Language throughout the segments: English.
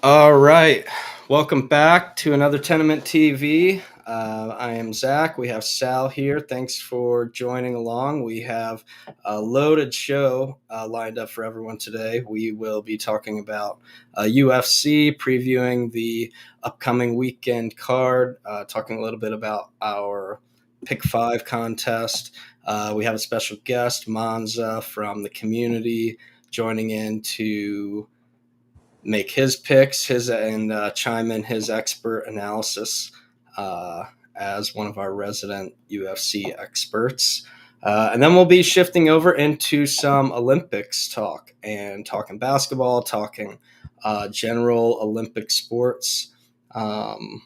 All right. Welcome back to another Tenement TV. I am Zach. We have Sal here. Thanks for joining along. We have a loaded show lined up for everyone today. We will be talking about UFC, previewing the upcoming weekend card, talking a little bit about our Pick 5 contest. We have a special guest, Monza, from the community, joining in to make his picks, and chime in his expert analysis as one of our resident UFC experts. And then we'll be shifting over into some Olympics talk and talking basketball, talking general Olympic sports. And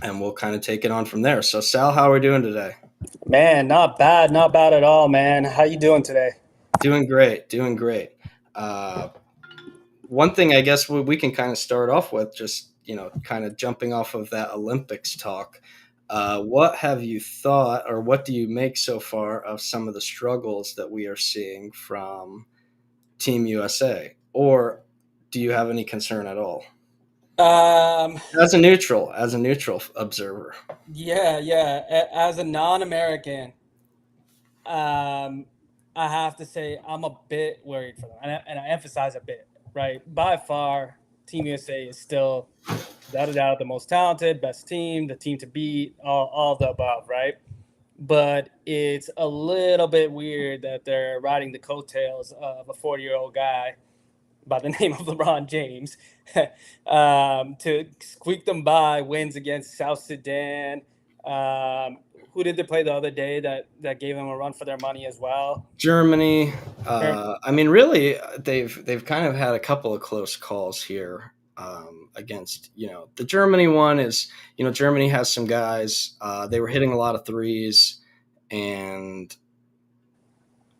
we'll kind of take it on from there. So, Sal, how are we doing today? Man, not bad at all, man. How you doing today? Doing great, doing great. One thing I guess we can kind of start off with, just kind of jumping off of that Olympics talk. What have you thought, or what do you make so far of some of the struggles that we are seeing from Team USA, or do you have any concern at all? Um, As a neutral observer. yeah. As a non-American, um, I have to say I'm a bit worried for them, and I emphasize a bit, right? By far, Team USA is still, without a doubt, the most talented, best team, the team to beat, all the above, right? But it's a little bit weird that they're riding the coattails of a 40-year-old guy by the name of LeBron James to squeak them by wins against South Sudan. Who did they play the other day that gave them a run for their money as well? Germany. Germany. I mean, really, they've kind of had a couple of close calls here against the Germany one is Germany has some guys. They were hitting a lot of threes, and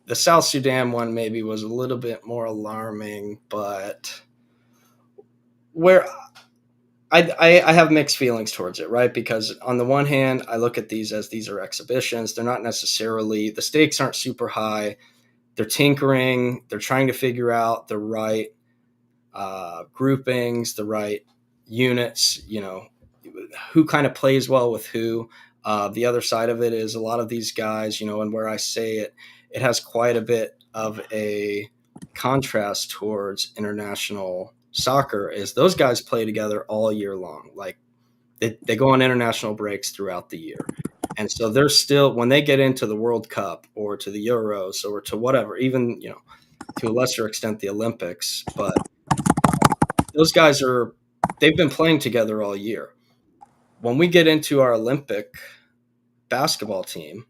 the South Sudan one maybe was a little bit more alarming, but where I have mixed feelings towards it, right? Because on the one hand, I look at these are exhibitions. They're not necessarily, the stakes aren't super high. They're tinkering. They're trying to figure out the right groupings, the right units, who kind of plays well with who. The other side of it is a lot of these guys, and where I say it, it has quite a bit of a contrast towards international soccer is those guys play together all year long. Like they go on international breaks throughout the year. And so they're still, when they get into the World Cup or to the Euros or to whatever, even, to a lesser extent, the Olympics, but those guys they've been playing together all year. When we get into our Olympic basketball team,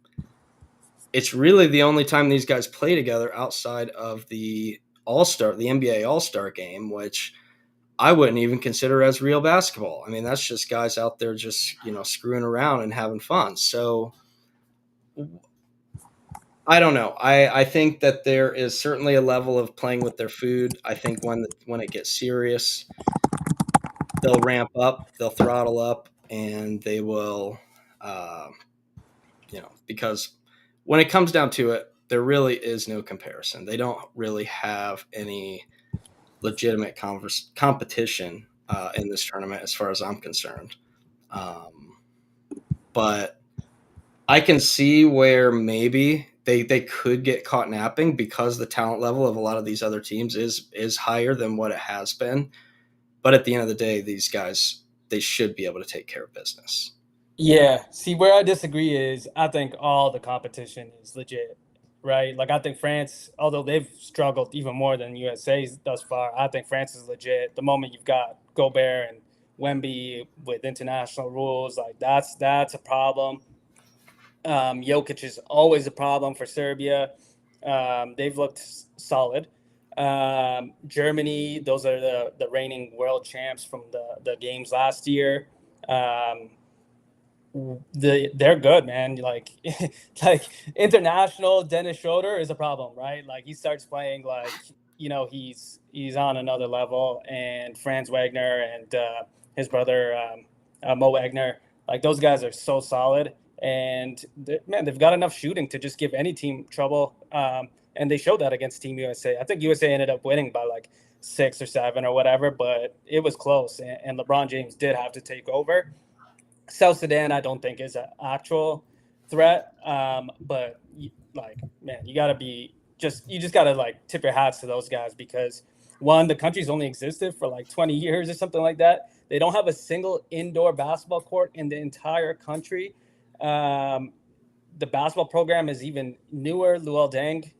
it's really the only time these guys play together outside of the NBA All-Star game, which I wouldn't even consider as real basketball. I mean, that's just guys out there just, screwing around and having fun. So I don't know. I think that there is certainly a level of playing with their food. I think when it gets serious, they'll ramp up, they'll throttle up, and they will, uh, because when it comes down to it, there really is no comparison. They don't really have any legitimate competition in this tournament, as far as I'm concerned. Um, but I can see where maybe they could get caught napping because the talent level of a lot of these other teams is higher than what it has been. But at the end of the day, these guys, they should be able to take care of business. Yeah. See, where I disagree is I think all the competition is legit, right? Like I think France, although they've struggled even more than USA's thus far, I think France is legit. The moment you've got Gobert and Wemby with international rules, like that's a problem. Jokic is always a problem for Serbia. They've looked solid. Germany, those are the reigning world champs from the games last year. They're good, man. Like like international Dennis Schroeder is a problem, right? Like he starts playing like he's on another level, and Franz Wagner and his brother Mo Wagner, like those guys are so solid, and man, they've got enough shooting to just give any team trouble. And they showed that against Team USA. I think USA ended up winning by like 6 or 7 or whatever, but it was close, and LeBron James did have to take over. South Sudan, I don't think is an actual threat, but like, man, you just gotta like tip your hats to those guys because one, the country's only existed for like 20 years or something like that. They don't have a single indoor basketball court in the entire country. Um, the basketball program is even newer. Luol Deng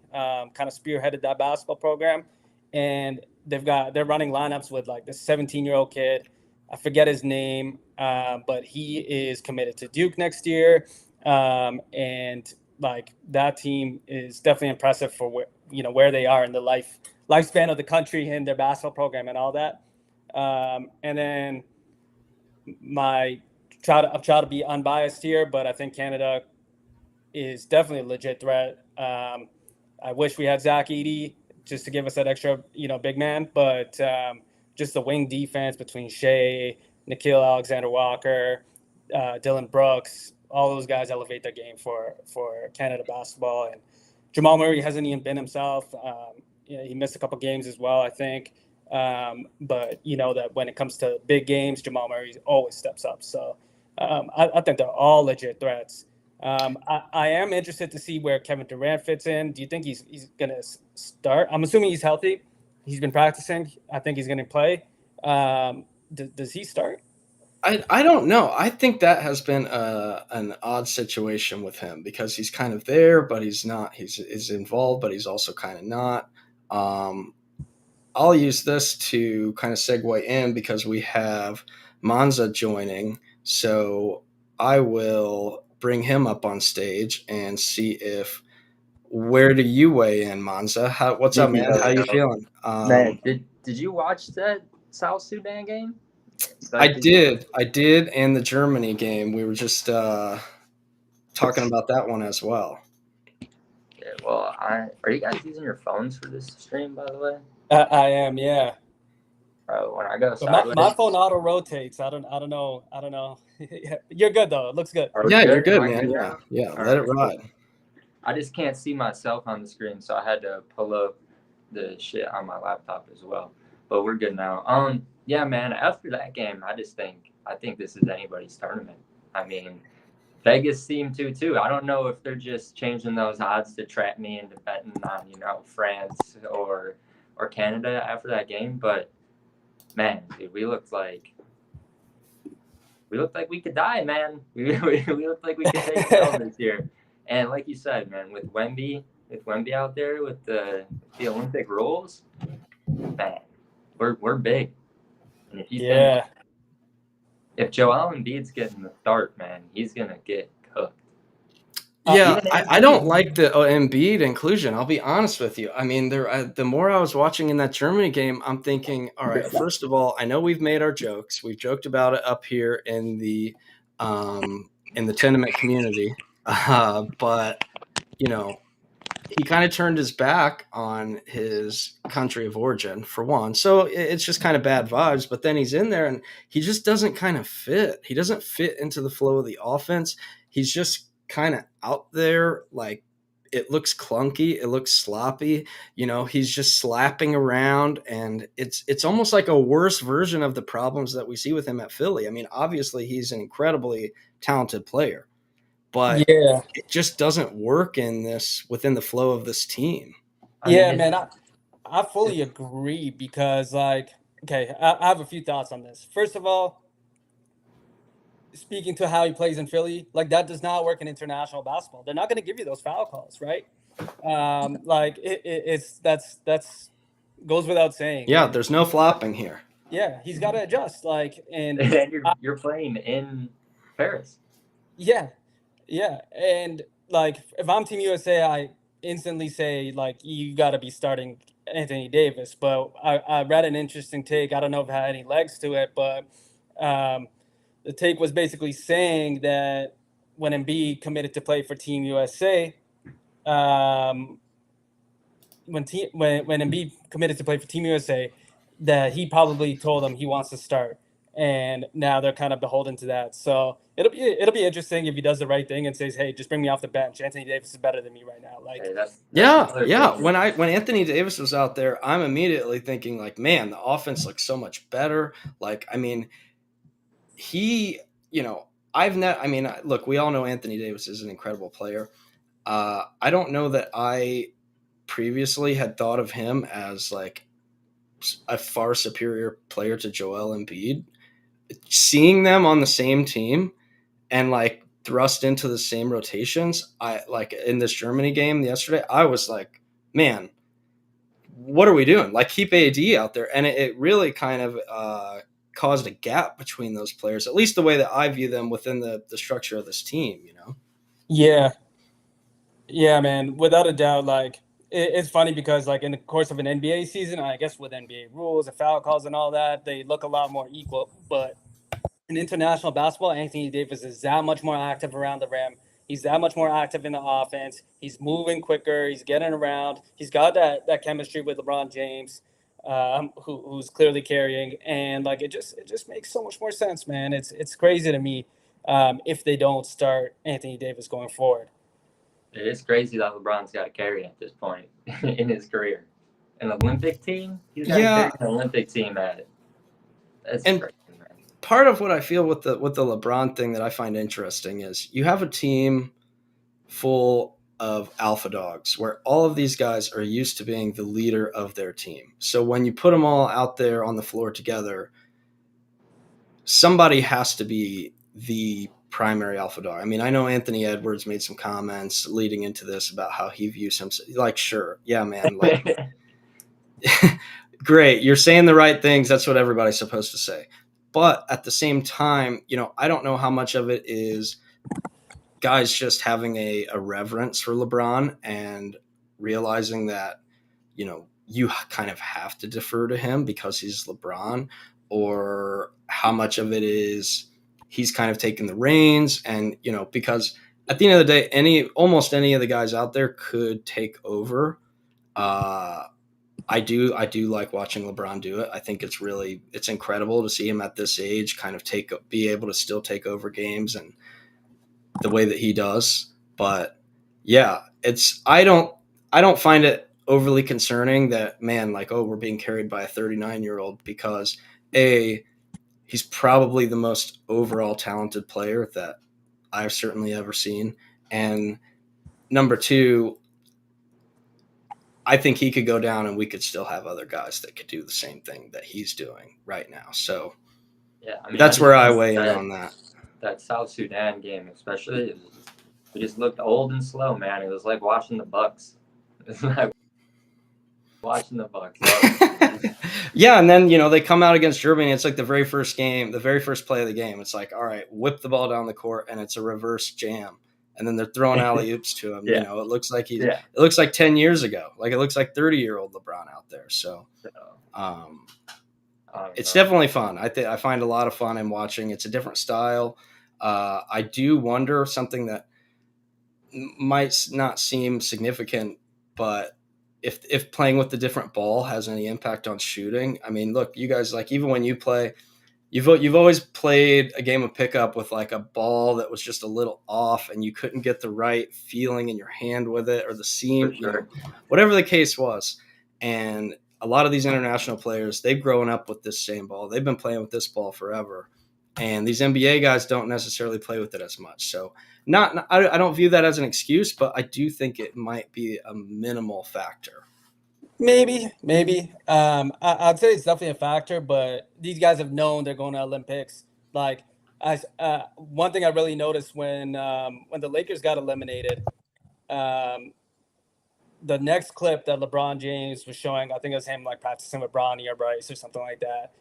kind of spearheaded that basketball program, and they're running lineups with like this 17-year-old kid. I forget his name, but he is committed to Duke next year, and like that team is definitely impressive for where they are in the lifespan of the country and their basketball program and all that. And then I've tried to be unbiased here, but I think Canada is definitely a legit threat. I wish we had Zach Edey just to give us that extra, big man. But just the wing defense between Shea, Nikhil Alexander-Walker, Dylan Brooks, all those guys elevate their game for Canada basketball. And Jamal Murray hasn't even been himself. He missed a couple games as well, I think. But you know that when it comes to big games, Jamal Murray always steps up. So I think they're all legit threats. I am interested to see where Kevin Durant fits in. Do you think he's going to start? I'm assuming he's healthy. He's been practicing. I think he's going to play. Does he start? I don't know. I think that has been an odd situation with him because he's kind of there, but he's not. He's involved, but he's also kind of not. Um, I'll use this to kind of segue in because we have Manza joining. So I will bring him up on stage and see if where do you weigh in, Manza? What's up, man? How you feeling? Man, did you watch that South Sudan game? I Like, did. I did. And the Germany game, we were just talking about that one as well. yeah, well, are you guys using your phones for this stream, by the way? I am, yeah. Bro, when I go But sideways, my phone auto rotates. I don't know. You're good though. It looks good. are we Yeah, you're good? Am good, I man. good Yeah, now? yeah. All Let it right, ride. cool. I just can't see myself on the screen, so I had to pull up the shit on my laptop as well. But we're good now. Yeah, man. After that game, I think this is anybody's tournament. I mean, Vegas seemed to too. I don't know if they're just changing those odds to trap me into betting on France or Canada after that game, but man, dude, we looked like we could die, man. We looked like we could take it all this year. And like you said, man, with Wemby out there with the Olympic rules, man, we're big. And Yeah. if Joel Embiid's getting the start, man, he's gonna get cooked. Yeah, Even I don't Embiid. like the Embiid inclusion. I'll be honest with you. I mean, the more I was watching in that Germany game, I'm thinking, all right, first of all, I know we've made our jokes. We've joked about it up here in the tenement community, but you know, he kind of turned his back on his country of origin for one. So it's just kind of bad vibes. But then he's in there and he just doesn't kind of fit. He doesn't fit into the flow of the offense. He's just kind of out there. Like it looks clunky. It looks sloppy. He's just slapping around and it's almost like a worse version of the problems that we see with him at Philly. I mean, obviously he's an incredibly talented player, but Yeah. it just doesn't work within the flow of this team. I mean, Yeah, man. I fully agree because okay, I have a few thoughts on this. First of all, speaking to how he plays in Philly, like that does not work in international basketball. They're not going to give you those foul calls, right? Like it's that's goes without saying. Yeah, And there's no flopping here. yeah, he's got to adjust. and you're playing in Paris. Yeah, and like if I'm Team USA, I instantly say like you got to be starting Anthony Davis. But I read an interesting take. I don't know if it had any legs to it, but um, the take was basically saying that when Embiid committed to play for Team USA, um, when Embiid committed to play for Team USA, that he probably told him he wants to start. and now they're kind of beholden to that. So it'll be interesting if he does the right thing and says, "Hey, just bring me off the bench. Anthony Davis is better than me right now." Like, Hey, that's Yeah, another yeah. thing. When Anthony Davis was out there, I'm immediately thinking like, man, the offense looks so much better. Like, I mean, he, you know, I mean, look, we all know Anthony Davis is an incredible player. I don't know that I previously had thought of him as like a far superior player to Joel Embiid. Seeing them on the same team and like thrust into the same rotations, I like in this Germany game yesterday, I was like, man, what are we doing? Like keep AD out there, and it really kind of caused a gap between those players, at least the way that I view them within the structure of this team. You know? yeah, yeah, man, without a doubt. Like, it's funny because like in the course of an NBA season, I guess with NBA rules and foul calls and all that, they look a lot more equal. But in international basketball, Anthony Davis is that much more active around the rim. He's that much more active in the offense. He's moving quicker. He's getting around. He's got that chemistry with LeBron James, who's clearly carrying. And like it just makes so much more sense, man. It's crazy to me if they don't start Anthony Davis going forward. It is crazy that LeBron's got to carry at this point in his career. An Olympic team? He's got to carry Yeah, an Olympic team at it. That's and crazy, man. part of what I feel with the LeBron thing that I find interesting is you have a team full of alpha dogs where all of these guys are used to being the leader of their team. So when you put them all out there on the floor together, somebody has to be the primary alpha dog. I mean, I know Anthony Edwards made some comments leading into this about how he views himself. Like, sure, yeah, man, like, great, you're saying the right things. That's what everybody's supposed to say. But at the same time, I don't know how much of it is guys just having a reverence for LeBron and realizing that, you kind of have to defer to him because he's LeBron, or how much of it is he's kind of taking the reins and, because at the end of the day, almost any of the guys out there could take over. I do like watching LeBron do it. I think it's incredible to see him at this age kind of be able to still take over games and the way that he does. But yeah, I don't find it overly concerning that, man, like, oh, we're being carried by a 39-year-old, because he's probably the most overall talented player that I've certainly ever seen, and number two, I think he could go down and we could still have other guys that could do the same thing that he's doing right now. So Yeah, I mean, I that's just where I think weigh in that on that. that South Sudan game, especially, it just looked old and slow, man. It was like watching the Bucks. It's like watching the Bucks. Yeah, and then they come out against Germany. It's like the very first game, the very first play of the game. It's like, all right, whip the ball down the court, and it's a reverse jam, and then they're throwing alley oops to him. Yeah. It looks like Yeah. It looks like 10 years ago. Like it looks like 30-year-old LeBron out there. So, So, it's know. definitely fun. I find a lot of fun in watching. It's a different style. I do wonder something that might not seem significant, but if playing with the different ball has any impact on shooting. I mean, look, you guys, like, even when you play, you've always played a game of pickup with like a ball that was just a little off and you couldn't get the right feeling in your hand with it, or the seam, For sure. whatever the case was. And a lot of these international players, they've grown up with this same ball. They've been playing with this ball forever. And these NBA guys don't necessarily play with it as much. So I don't view that as an excuse, but I do think it might be a minimal factor. Maybe. I'd say it's definitely a factor, but these guys have known they're going to Olympics. Like, one thing I really noticed when the Lakers got eliminated, um, the next clip that LeBron James was showing, I think it was him like practicing with Bronny or Bryce or something like that.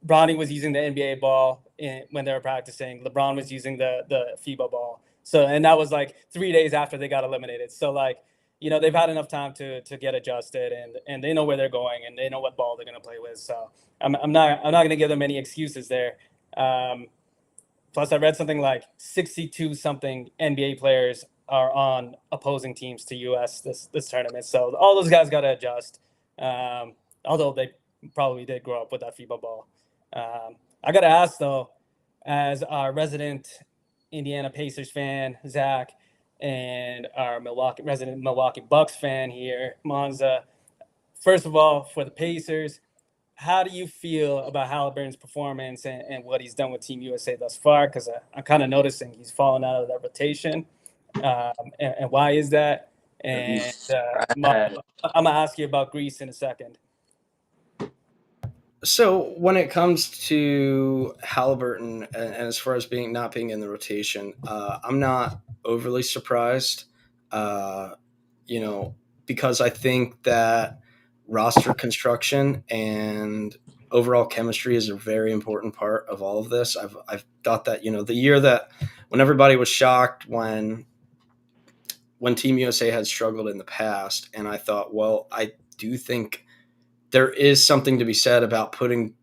Bronny was using the NBA ball when they were practicing. LeBron was using the FIBA ball. So, and that was like 3 days after they got eliminated. So, like, they've had enough time to get adjusted, and they know where they're going and they know what ball they're going to play with. So I'm not going to give them any excuses there. Plus, I read something like 62 something NBA players are on opposing teams to US this tournament. So all those guys got to adjust. Although they probably did grow up with that FIBA ball. I got to ask, though, as our resident Indiana Pacers fan, Zach, and our resident Milwaukee Bucks fan here, Monza. First of all, for the Pacers, how do you feel about Halliburton's performance and what he's done with Team USA thus far? Because I'm kind of noticing he's fallen out of that rotation. And why is that? And Right. I'm going to ask you about Greece in a second. So when it comes to Halliburton, and as far as not being in the rotation, I'm not overly surprised. Uh, you know, because I think that roster construction and overall chemistry is a very important part of all of this. I've thought that the year that when everybody was shocked when Team USA had struggled in the past, and I thought, well, I do think there is something to be said about putting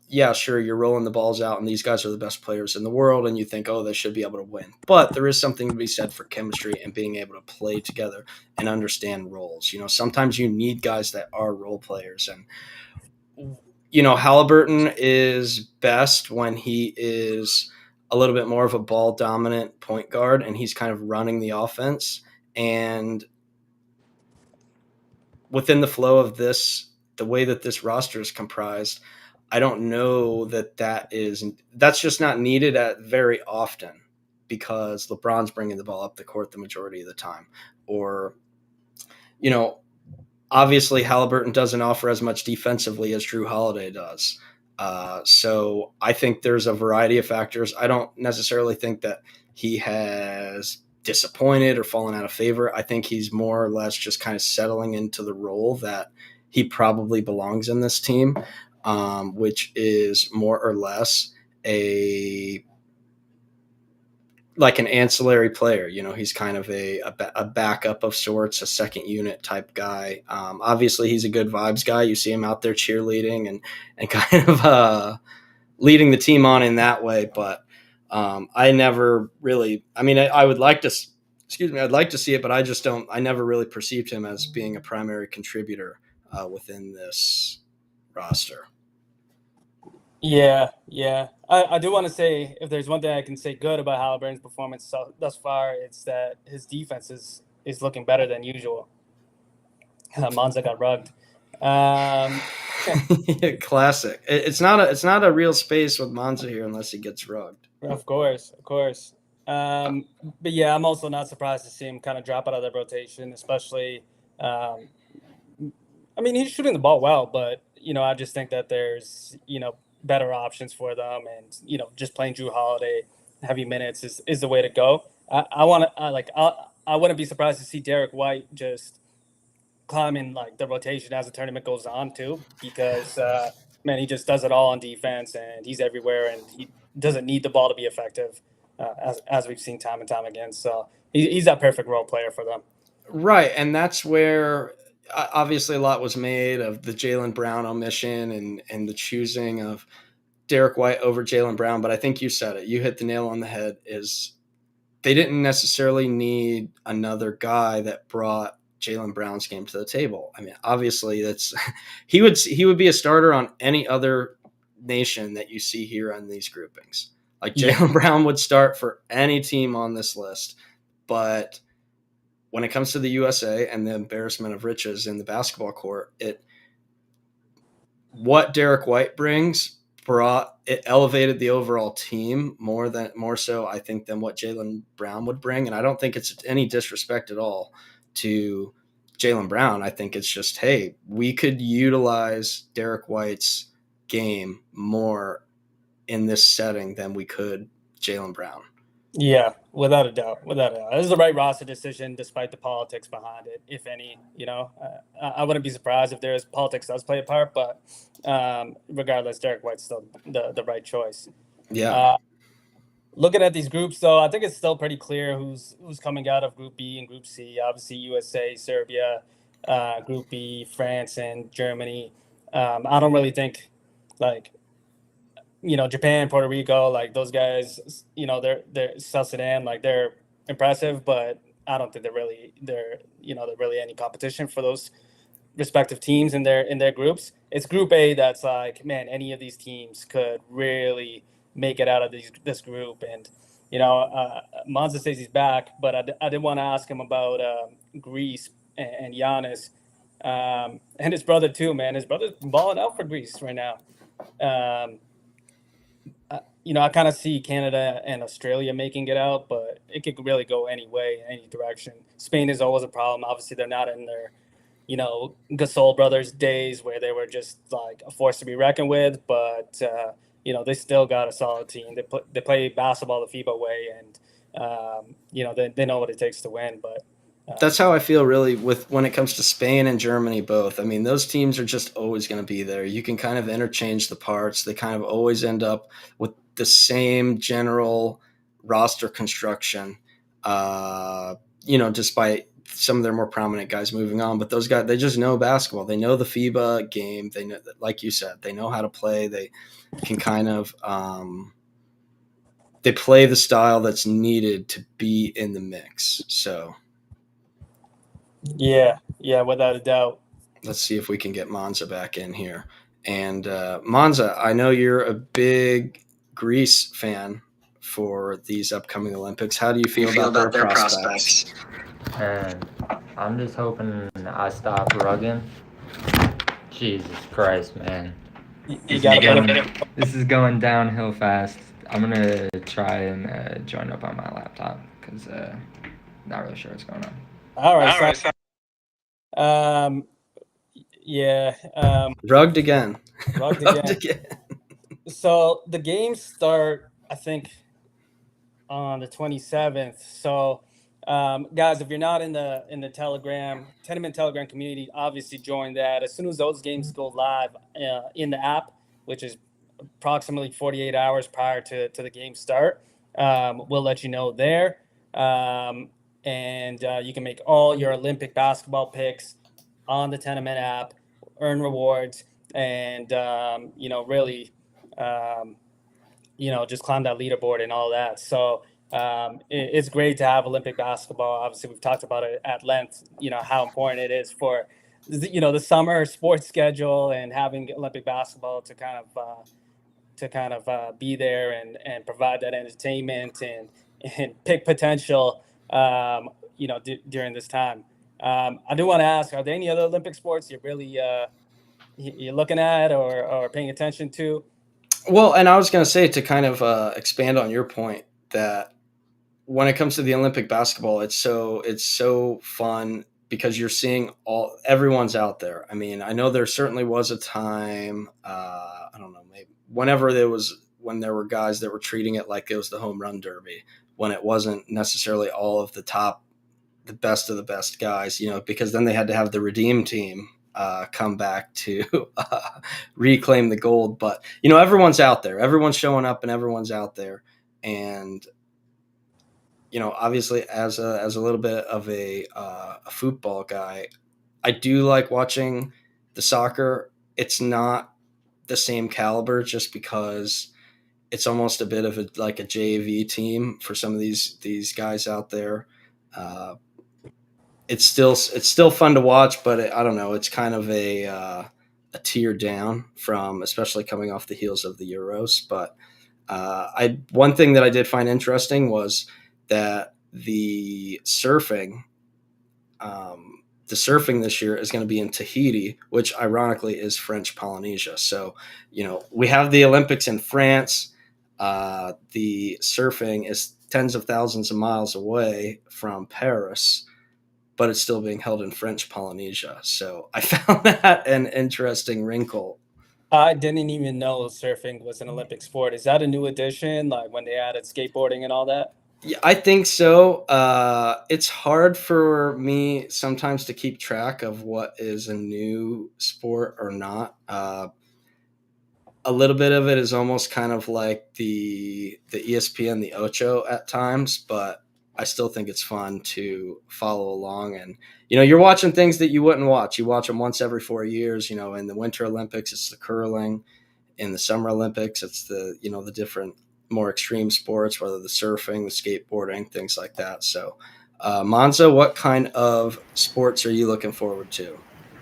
yeah, sure, you're rolling the balls out and these guys are the best players in the world and you think, oh, they should be able to win. But there is something to be said for chemistry and being able to play together and understand roles. Sometimes you need guys that are role players. And, Halliburton is best when he is a little bit more of a ball dominant point guard and he's kind of running the offense. And within the flow of the way that this roster is comprised, I don't know that's just not needed at very often because LeBron's bringing the ball up the court the majority of the time. Or, obviously Halliburton doesn't offer as much defensively as Drew Holiday does. So I think there's a variety of factors. I don't necessarily think that he has disappointed or fallen out of favor. I think he's more or less just kind of settling into the role that he probably belongs in this team, which is more or less like an ancillary player. He's kind of a backup of sorts, a second unit type guy. Obviously, he's a good vibes guy. You see him out there cheerleading and kind of leading the team on in that way. But I never really. I mean, I would like to. Excuse me. I'd like to see it, but I just don't. I never really perceived him as being a primary contributor within this roster. Yeah. I do want to say, if there's one thing I can say good about Halliburton's performance thus far, it's that his defense is looking better than usual. Monza got rugged. Classic. It's not a real space with Monza here unless he gets rugged. Of course. But yeah, I'm also not surprised to see him kind of drop out of the rotation, especially. I mean, he's shooting the ball well, but I just think that there's better options for them, and just playing Drew Holiday heavy minutes is the way to go. I wouldn't be surprised to see Derek White just climb in like the rotation as the tournament goes on too, because man, he just does it all on defense and he's everywhere and he doesn't need the ball to be effective, as we've seen time and time again. So he's that perfect role player for them. Right, and that's where obviously a lot was made of the Jaylen Brown omission and the choosing of Derek White over Jaylen Brown. But I think you said it. You hit the nail on the head. Is they didn't necessarily need another guy that brought Jaylen Brown's game to the table. I mean, obviously he would be a starter on any other nation that you see here on these groupings. Like Jaylen Brown would start for any team on this list, but when it comes to the USA and the embarrassment of riches in the basketball court, what Derek White brings it elevated the overall team more so I think than what Jaylen Brown would bring. And I don't think it's any disrespect at all to Jaylen Brown. I think it's just, hey, we could utilize Derek White's game more in this setting than we could Jaylen Brown. Yeah, without a doubt. This is the right roster decision, despite the politics behind it, if any. I wouldn't be surprised if there's politics does play a part, but regardless, Derek White's still the right choice. Yeah. Looking at these groups, though, I think it's still pretty clear who's coming out of Group B and Group C. Obviously, USA, Serbia, Group B, France, and Germany. I don't really think, Japan, Puerto Rico, like those guys, they're South Sudan, like they're impressive, but I don't think they're really any competition for those respective teams in their groups. It's Group A that's like, man, any of these teams could really make it out of this group. And Monza says he's back, but I did want to ask him about Greece and Giannis, and his brother too. Man, his brother's balling out for Greece right now. Um, I kind of see Canada and Australia making it out, but it could really go any way, any direction. Spain is always a problem. Obviously, they're not in their, Gasol brothers days where they were just like a force to be reckoned with. But they still got a solid team. They play basketball the FIBA way, and they know what it takes to win. But That's how I feel really with when it comes to Spain and Germany both. I mean, those teams are just always going to be there. You can kind of interchange the parts. They kind of always end up with the same general roster construction. Despite some of their more prominent guys moving on, but those guys, they just know basketball. They know the FIBA game. They know, like you said, they know how to play. They can kind of they play the style that's needed to be in the mix. So yeah, without a doubt. let's see if we can get Monza back in here. And Monza, I know you're a big Greece fan for these upcoming Olympics. How do you feel about their prospects? And I'm just hoping I stop rugging. Jesus Christ, man. You got to. This is going downhill fast. I'm going to try and join up on my laptop because not really sure what's going on. All right. Yeah. Rugged again. Rugged again. So the games start, I think, on the 27th. So, guys, if you're not in the TENAMINT Telegram community, obviously join that. As soon as those games go live in the app, which is approximately 48 hours prior to the game start, we'll let you know there. And you can make all your Olympic basketball picks on the TENAMINT app, earn rewards, and really just climb that leaderboard and all that. So it's great to have Olympic basketball. Obviously, we've talked about it at length, how important it is for, the summer sports schedule, and having Olympic basketball to kind of be there and provide that entertainment and pick potential, during this time. I do want to ask, are there any other Olympic sports you're really you're looking at or paying attention to? Well, and I was going to say, to kind of expand on your point, that when it comes to the Olympic basketball, it's so fun because you're seeing everyone's out there. I mean, I know there certainly was a time, I don't know, maybe when there were guys that were treating it like it was the home run derby, when it wasn't necessarily all of the best of the best guys, because then they had to have the redeem team come back to reclaim the gold. But everyone's out there, everyone's showing up, and everyone's out there. And obviously, as a little bit of a football guy, I do like watching the soccer. It's not the same caliber, just because it's almost a bit of like a JV team for some of these guys out there. It's still fun to watch, but I don't know. It's kind of a tier down from, especially coming off the heels of the Euros. But one thing that I did find interesting was that the surfing this year is going to be in Tahiti, which ironically is French Polynesia. So we have the Olympics in France. The surfing is tens of thousands of miles away from Paris, but it's still being held in French Polynesia. So I found that an interesting wrinkle. I didn't even know surfing was an Olympic sport. Is that a new addition, like when they added skateboarding and all that? Yeah, I think so. It's hard for me sometimes to keep track of what is a new sport or not. A little bit of it is almost kind of like the ESPN, the Ocho at times, but I still think it's fun to follow along. And you're watching things that you wouldn't watch. You watch them once every 4 years. In the Winter Olympics, it's the curling. In the Summer Olympics, it's the different more extreme sports, whether the surfing, the skateboarding, things like that. So, Monza, what kind of sports are you looking forward to?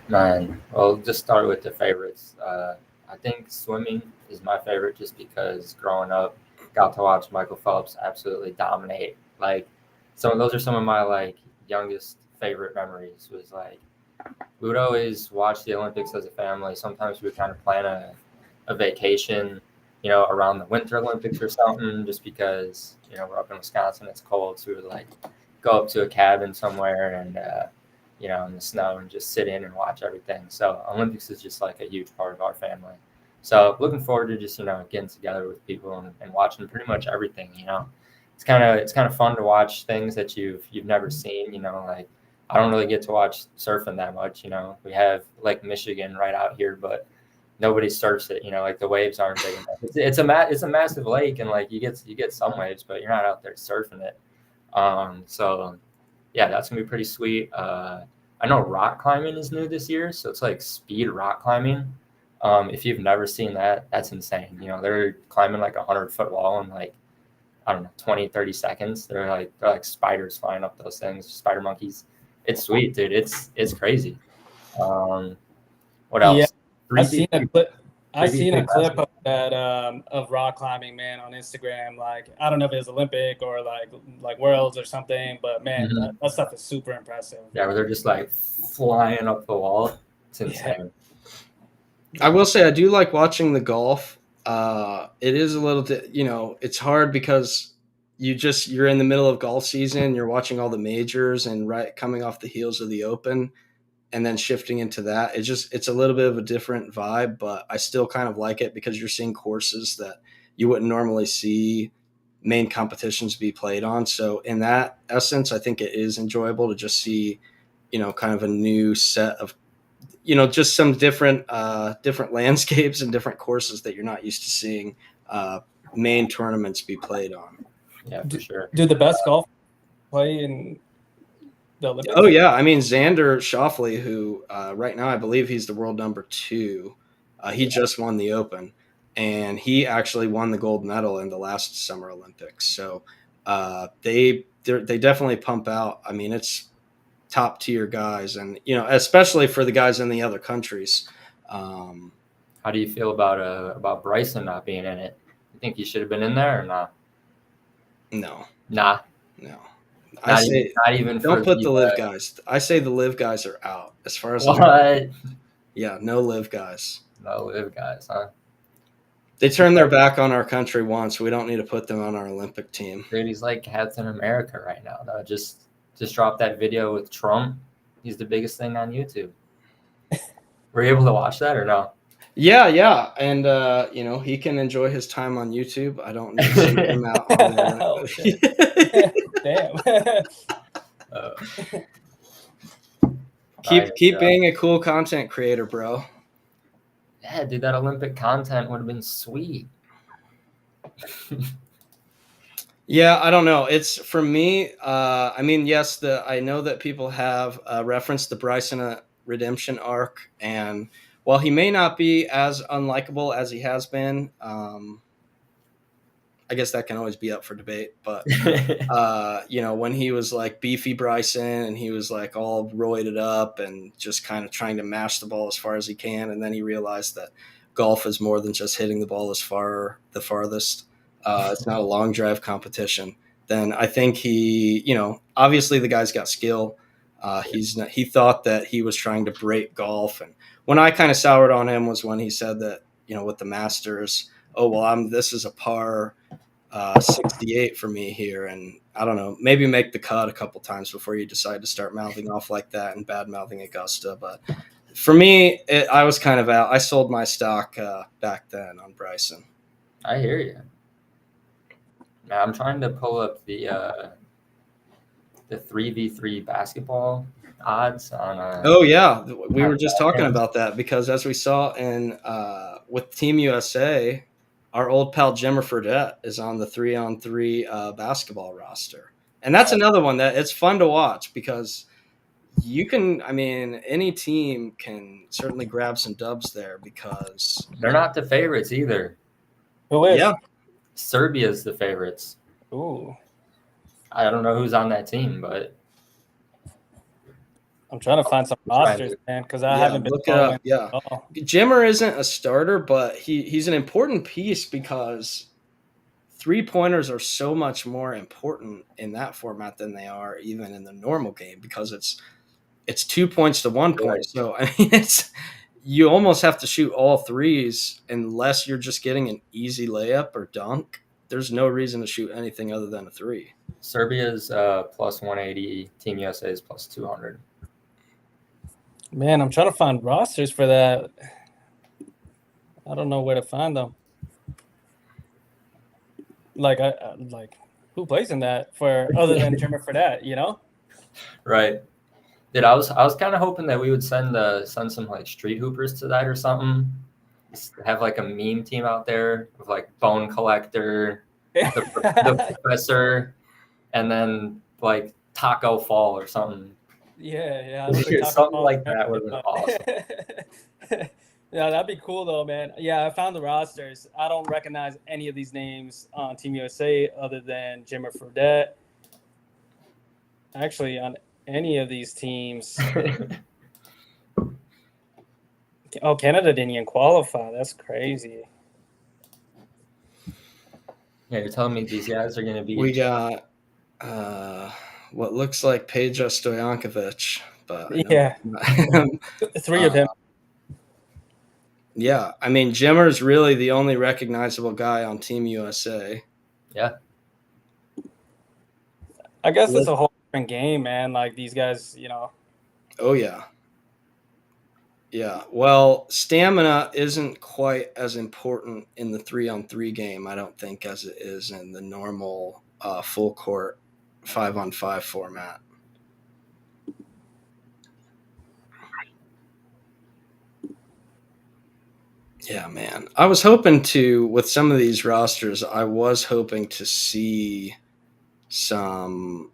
Man, well, just start with the favorites. I think swimming is my favorite just because growing up, got to watch Michael Phelps absolutely dominate. Like, those are some of my like youngest favorite memories. Was like we would always watch the Olympics as a family. Sometimes we would kind of plan a vacation, around the Winter Olympics or something, just because we're up in Wisconsin, it's cold, so we would like go up to a cabin somewhere and in the snow and just sit in and watch everything. So Olympics is just like a huge part of our family. So looking forward to just getting together with people and watching pretty much everything. It's kind of fun to watch things that you've never seen. Like I don't really get to watch surfing that much. We have Lake Michigan right out here, but nobody surfs it. Like the waves aren't big enough. It's a massive lake, and like you get some waves, but you're not out there surfing it. So yeah, that's gonna be pretty sweet. I know rock climbing is new this year, so it's like speed rock climbing. If you've never seen that, that's insane. They're climbing like 100-foot wall in like, I don't know, 20, 30 seconds. They're like spiders flying up those things, spider monkeys. It's sweet, dude. It's crazy. Um, what Yeah, else? I've seen a clip. I've 3v3 seen a clip of basketball. that of rock climbing, man, on Instagram. Like I don't know if it was Olympic or like Worlds or something, but man, Mhm. that stuff is super impressive. Yeah, where they're just like flying up the wall. It's Yeah. insane. I will say I do like watching the golf. It is a little, it's hard because you're in the middle of golf season. You're watching all the majors and right coming off the heels of the Open, and then shifting into that. It's a little bit of a different vibe, but I still kind of like it because you're seeing courses that you wouldn't normally see main competitions be played on. So in that essence, I think it is enjoyable to just see, kind of a new set of just some different landscapes and different courses that you're not used to seeing uh, main tournaments be played on. Yeah, for sure. Do the best golf play in the Oh Olympics? yeah, I mean Xander Schauffele, who right now I believe he's the world number 2. He just won the Open, and he actually won the gold medal in the last Summer Olympics. So they definitely pump out. I mean, it's top tier guys, and especially for the guys in the other countries. Um, How do you feel about Bryson not being in it? You think he should have been in there or not? no, Nah, no. I not even say not even for don't put the the live guys. I say the live guys are out as far as I'm. what? Yeah, no live guys. No live guys, huh? They turned their back on our country once. We don't need to put them on our Olympic team. Dude, he's like Captain America right now. Though. Just dropped that video with Trump. He's the biggest thing on YouTube. Were you able to watch that or no? Yeah, and he can enjoy his time on YouTube. I don't need to see him out on there. Oh shit! Damn. Uh, keep being a cool content creator, bro. Yeah, dude, that Olympic content would have been sweet. Yeah, I don't know. It's for me. I mean, yes, I know that people have referenced the Bryson redemption arc, and while he may not be as unlikable as he has been, I guess that can always be up for debate. But when he was like beefy Bryson, and he was like all roided up and just kind of trying to mash the ball as far as he can, and then he realized that golf is more than just hitting the ball the farthest. It's not a long drive competition. Then I think obviously the guy's got skill. He thought that he was trying to break golf, and when I kind of soured on him was when he said that with the Masters, oh well, this is a par 68 for me here, and I don't know, maybe make the cut a couple times before you decide to start mouthing off like that and bad mouthing Augusta. But for me, I was kind of out. I sold my stock back then on Bryson. I hear you. Now, I'm trying to pull up the 3v3 basketball odds on. Oh yeah, we were just talking about that because as we saw in with Team USA, our old pal Jimmer Fredette is on the 3-on-3 basketball roster, and that's another one that it's fun to watch because any team can certainly grab some dubs there because They're not the favorites either. Who is? Yeah. Serbia's the favorites. Ooh. I don't know who's on that team, but I'm trying to find some rosters, man, because I haven't been look it following up. Yeah, at all. Jimmer isn't a starter, but he's an important piece because 3-pointers are so much more important in that format than they are even in the normal game because it's 2 points to 1 point. Right. So I mean, you almost have to shoot all threes unless you're just getting an easy layup or dunk. There's no reason to shoot anything other than a three. Serbia's plus 180. Team USA is plus 200. Man, I'm trying to find rosters for that. I don't know where to find them. Like, who plays in that for other than Jimmer for that? You know? Right. Dude, I was kind of hoping that we would send some like street hoopers to that or something. Just have like a meme team out there with like Bone Collector, the Professor, and then like Taco Fall or something. Yeah. Something like that would have been awesome. Yeah, that'd be cool though, man. Yeah, I found the rosters. I don't recognize any of these names on Team USA other than Jimmer Fredette. Actually, on any of these teams. Oh, Canada didn't even qualify. That's crazy. Yeah, you're telling me these guys are going to be. We got what looks like Peja Stojankovic, but yeah, 3 of them. Yeah, I mean Jimmer's really the only recognizable guy on Team USA. Yeah, I guess it's a whole different game, man. Like these guys, you know. Oh yeah. Yeah, well, stamina isn't quite as important in the 3-on-3 game, I don't think, as it is in the normal full court 5-on-5 format. Yeah, man. I was hoping to, with some of these rosters, I was hoping to see some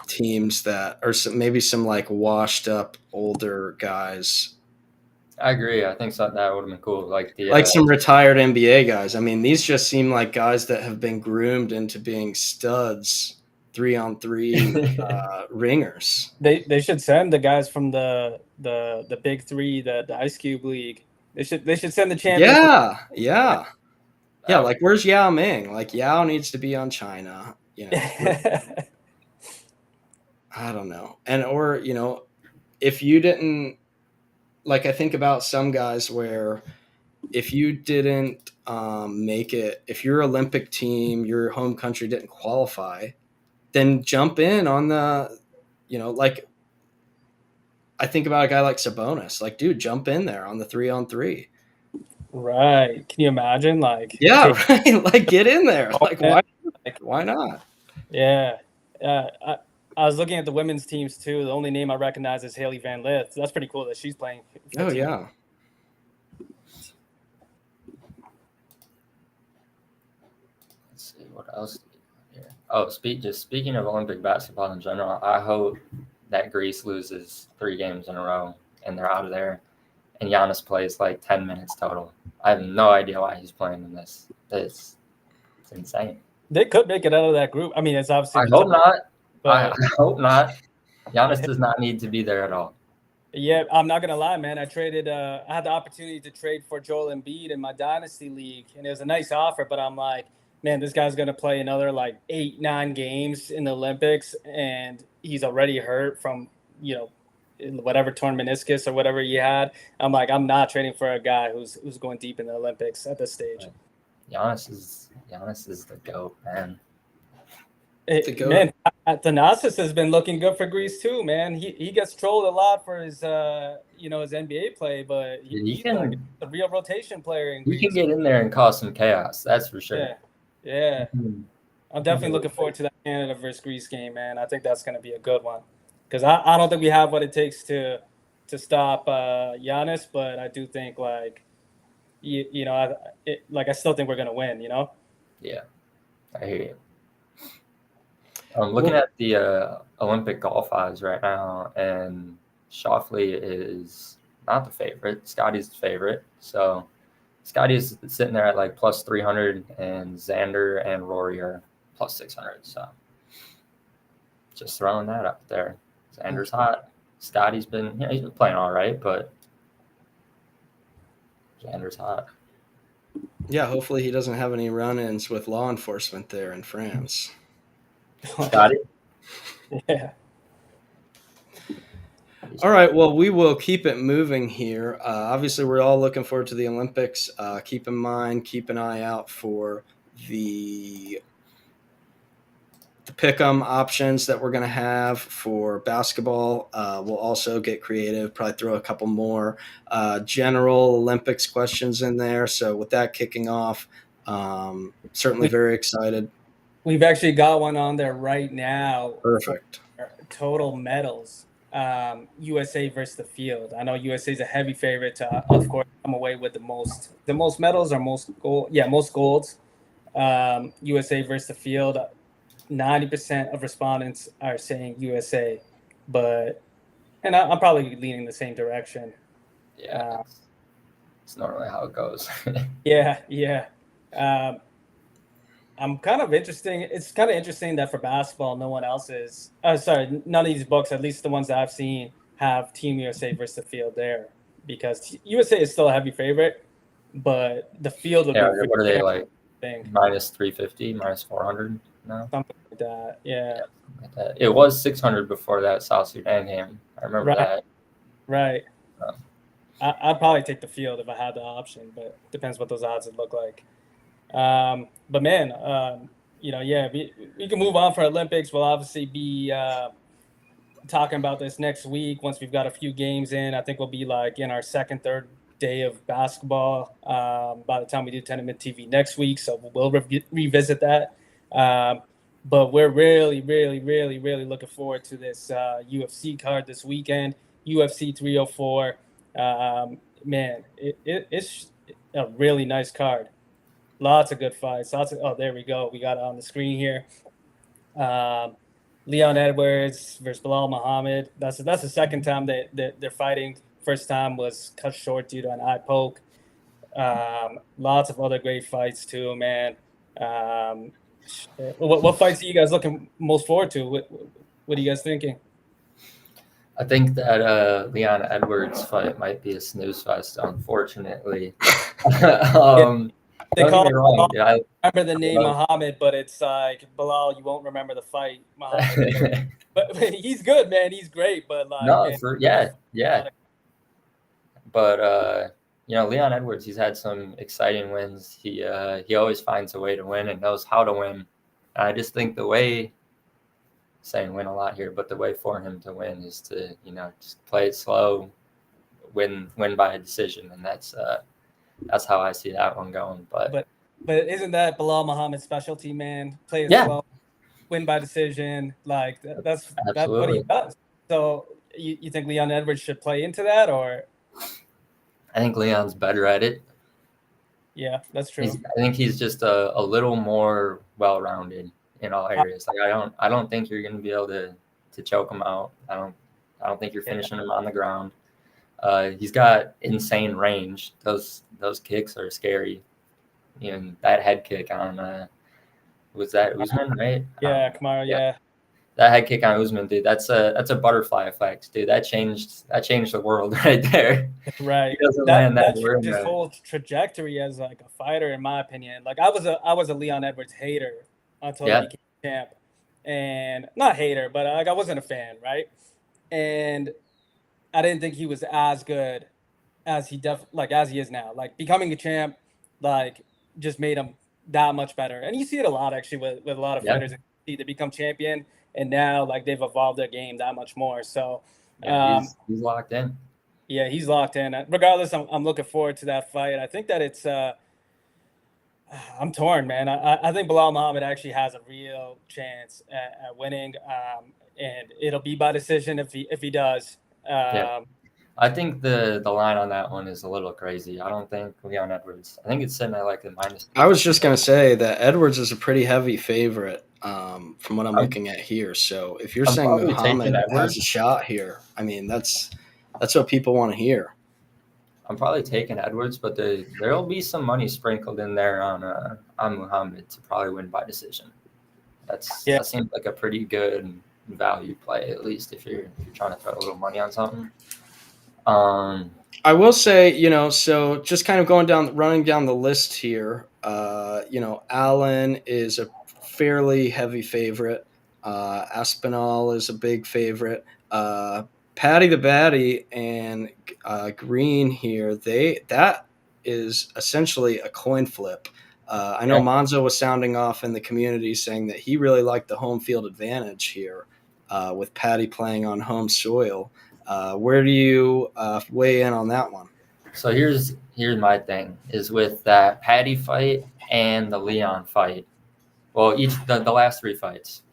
teams that, or maybe some like washed up older guys. I agree. I think that would have been cool. Like some retired NBA guys. I mean, these just seem like guys that have been groomed into being studs, 3-on-3 ringers. They should send the guys from the Big Three, the Ice Cube League. They should send the champions. Yeah. Like where's Yao Ming? Like Yao needs to be on China. You know, I don't know, or if you didn't. Like I think about some guys where if you didn't make it, if your Olympic team, your home country didn't qualify, then jump in on the, like I think about a guy like Sabonis. Like, dude, jump in there on the 3-on-3. Right? Can you imagine? Like, yeah, right. Like, get in there. Like, why not? Yeah. I was looking at the women's teams too. The only name I recognize is Haley Van Lith. That's pretty cool that she's playing. Oh yeah. Let's see what else. Here. Oh, speaking of Olympic basketball in general, I hope that Greece loses 3 games in a row and they're out of there, and Giannis plays like 10 minutes total. I have no idea why he's playing in this. It's insane. They could make it out of that group. I mean, it's obviously. I hope not. I hope not. Giannis does not need to be there at all. Yeah, I'm not gonna lie, man. I traded. I had the opportunity to trade for Joel Embiid in my dynasty league, and it was a nice offer. But I'm like, man, this guy's gonna play another like 8-9 games in the Olympics, and he's already hurt from whatever torn meniscus or whatever he had. I'm like, I'm not trading for a guy who's going deep in the Olympics at this stage. Giannis is the GOAT, man. Man, Thanasis has been looking good for Greece too, man. He gets trolled a lot for his his NBA play, but he's like a real rotation player in Greece. He can get in there and cause some chaos, that's for sure. Yeah. I'm definitely looking forward to that Canada versus Greece game, man. I think that's going to be a good one because I don't think we have what it takes to stop Giannis, but I do think like I still think we're going to win. Yeah, I hear you. I'm looking at the Olympic golf odds right now, and Schauffele is not the favorite. Scotty's the favorite. So Scotty's sitting there at like plus 300, and Xander and Rory are plus 600. So just throwing that up there. Xander's hot. Scotty's been playing all right, but Xander's hot. Yeah, hopefully he doesn't have any run-ins with law enforcement there in France. Scotty? Yeah. All right, well, we will keep it moving here. Obviously, we're all looking forward to the Olympics. Keep in mind, keep an eye out for the pick'em options that we're going to have for basketball. We'll also get creative, probably throw a couple more general Olympics questions in there. So with that kicking off, certainly very excited. We've actually got one on there right now. Perfect. Total medals. USA versus the field. I know USA is a heavy favorite to, of course, come away with the most medals or most gold. Yeah, most golds. USA versus the field. 90% of respondents are saying USA, and I'm probably leaning the same direction. Yeah, it's normally how it goes. Yeah. I'm kind of interesting. It's kind of interesting that for basketball, no one else is. None of these books, at least the ones that I've seen, have Team USA versus the field there, because USA is still a heavy favorite, but the field would Yeah, be what are they like? Thing. Minus 350, minus 400 now? Something like that. Yeah. Something like that. It was 600 before that South Sudan game. I remember that. Right. I'd probably take the field if I had the option, but depends what those odds would look like. But man, we can move on for Olympics. We'll obviously be talking about this next week once we've got a few games in. I think we'll be like in our second, third day of basketball by the time we do TENAMINT TV next week. So we'll revisit that. But we're really, really, really, really looking forward to this UFC card this weekend, UFC 304. Man, it's a really nice card. Lots of good fights. There we go. We got it on the screen here. Leon Edwards versus Bilal Muhammad. That's the second time that they're fighting. First time was cut short due to an eye poke. Lots of other great fights too, man. What fights are you guys looking most forward to? What are you guys thinking? I think that Leon Edwards fight might be a snooze fest, unfortunately. They call me wrong. I remember the name Muhammad, but it's like Bilal, you won't remember the fight. Muhammad. but he's good, man. He's great, but like yeah. But Leon Edwards, he's had some exciting wins. He always finds a way to win and knows how to win. And I just think the way, saying win a lot here, but the way for him to win is to just play it slow, win by a decision, and that's how I see that one going. But isn't that Bilal Muhammad's specialty, man? Play it slow, win by decision. Like that's what he does. So you think Leon Edwards should play into that, or? I think Leon's better at it. Yeah, that's true. I think he's just a little more well-rounded in all areas. Like I don't think you're going to be able to choke him out. I don't think you're finishing him on the ground. He's got insane range. Those kicks are scary. That head kick on was that Usman, right? Yeah, Kamaru. Yeah. That head kick on Usman, dude. That's a butterfly effect, dude. That changed the world right there. Right. He doesn't land that changed his whole trajectory as like a fighter, in my opinion. Like I was a Leon Edwards hater until he became champ, and not hater, but like I wasn't a fan, right? And I didn't think he was as good as he is now. Like becoming a champ, like just made him that much better. And you see it a lot actually with a lot of fighters that become champion, and now like they've evolved their game that much more. So he's locked in. Yeah, he's locked in. Regardless, I'm looking forward to that fight. I think that it's I'm torn, man. I think Bilal Muhammad actually has a real chance at winning, and it'll be by decision if he does. I think the line on that one is a little crazy. I don't think Leon Edwards. I think it's sitting at like a minus. I was just gonna say that Edwards is a pretty heavy favorite from what I'm looking at here. So if you're saying Muhammad has a shot here, I mean that's what people want to hear. I'm probably taking Edwards, but there'll be some money sprinkled in there on Muhammad to probably win by decision. That seems like a pretty good value play, at least if you're trying to throw a little money on something. I will say, so just kind of running down the list here. Allen is a fairly heavy favorite. Aspinall is a big favorite. Patty the Batty and Green here. That is essentially a coin flip. I know Yeah. Monzo was sounding off in the community saying that he really liked the home field advantage here with Patty playing on home soil. Where do you weigh in on that one? So here's my thing is with that Patty fight and the Leon fight. Well, each the last 3 fights,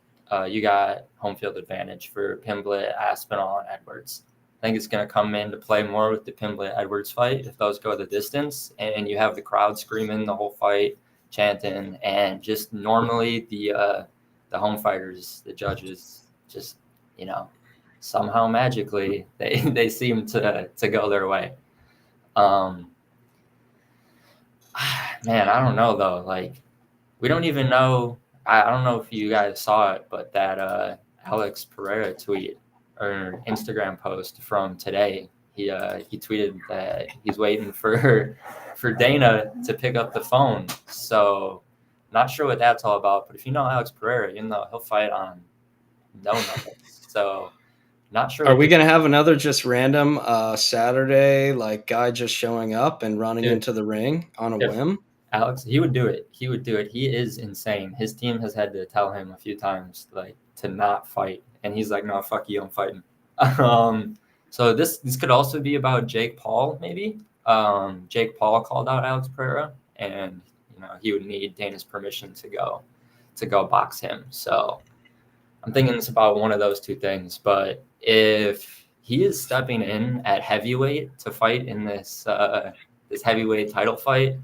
you got home field advantage for Pimblett, Aspinall, and Edwards. I think it's going to come into play more with the Pimblett Edwards fight if those go the distance, and you have the crowd screaming the whole fight, chanting, and just normally the home fighters, the judges, just somehow magically they seem to go their way. Man, I don't know though. Like, we don't even know. I don't know if you guys saw it, but that Alex Pereira tweet or Instagram post from today, he tweeted that he's waiting for Dana to pick up the phone. So, not sure what that's all about. But if you know Alex Pereira, you know he'll fight on no numbers. So, not sure. Are we going to have another just random Saturday, like guy just showing up and running into the ring on a whim? Alex, he would do it. He is insane. His team has had to tell him a few times, like, to not fight. And he's like, no, fuck you, I'm fighting. So this could also be about Jake Paul, maybe. Jake Paul called out Alex Pereira, and he would need Dana's permission to go box him. So I'm thinking it's about one of those two things. But if he is stepping in at heavyweight to fight in this heavyweight title fight,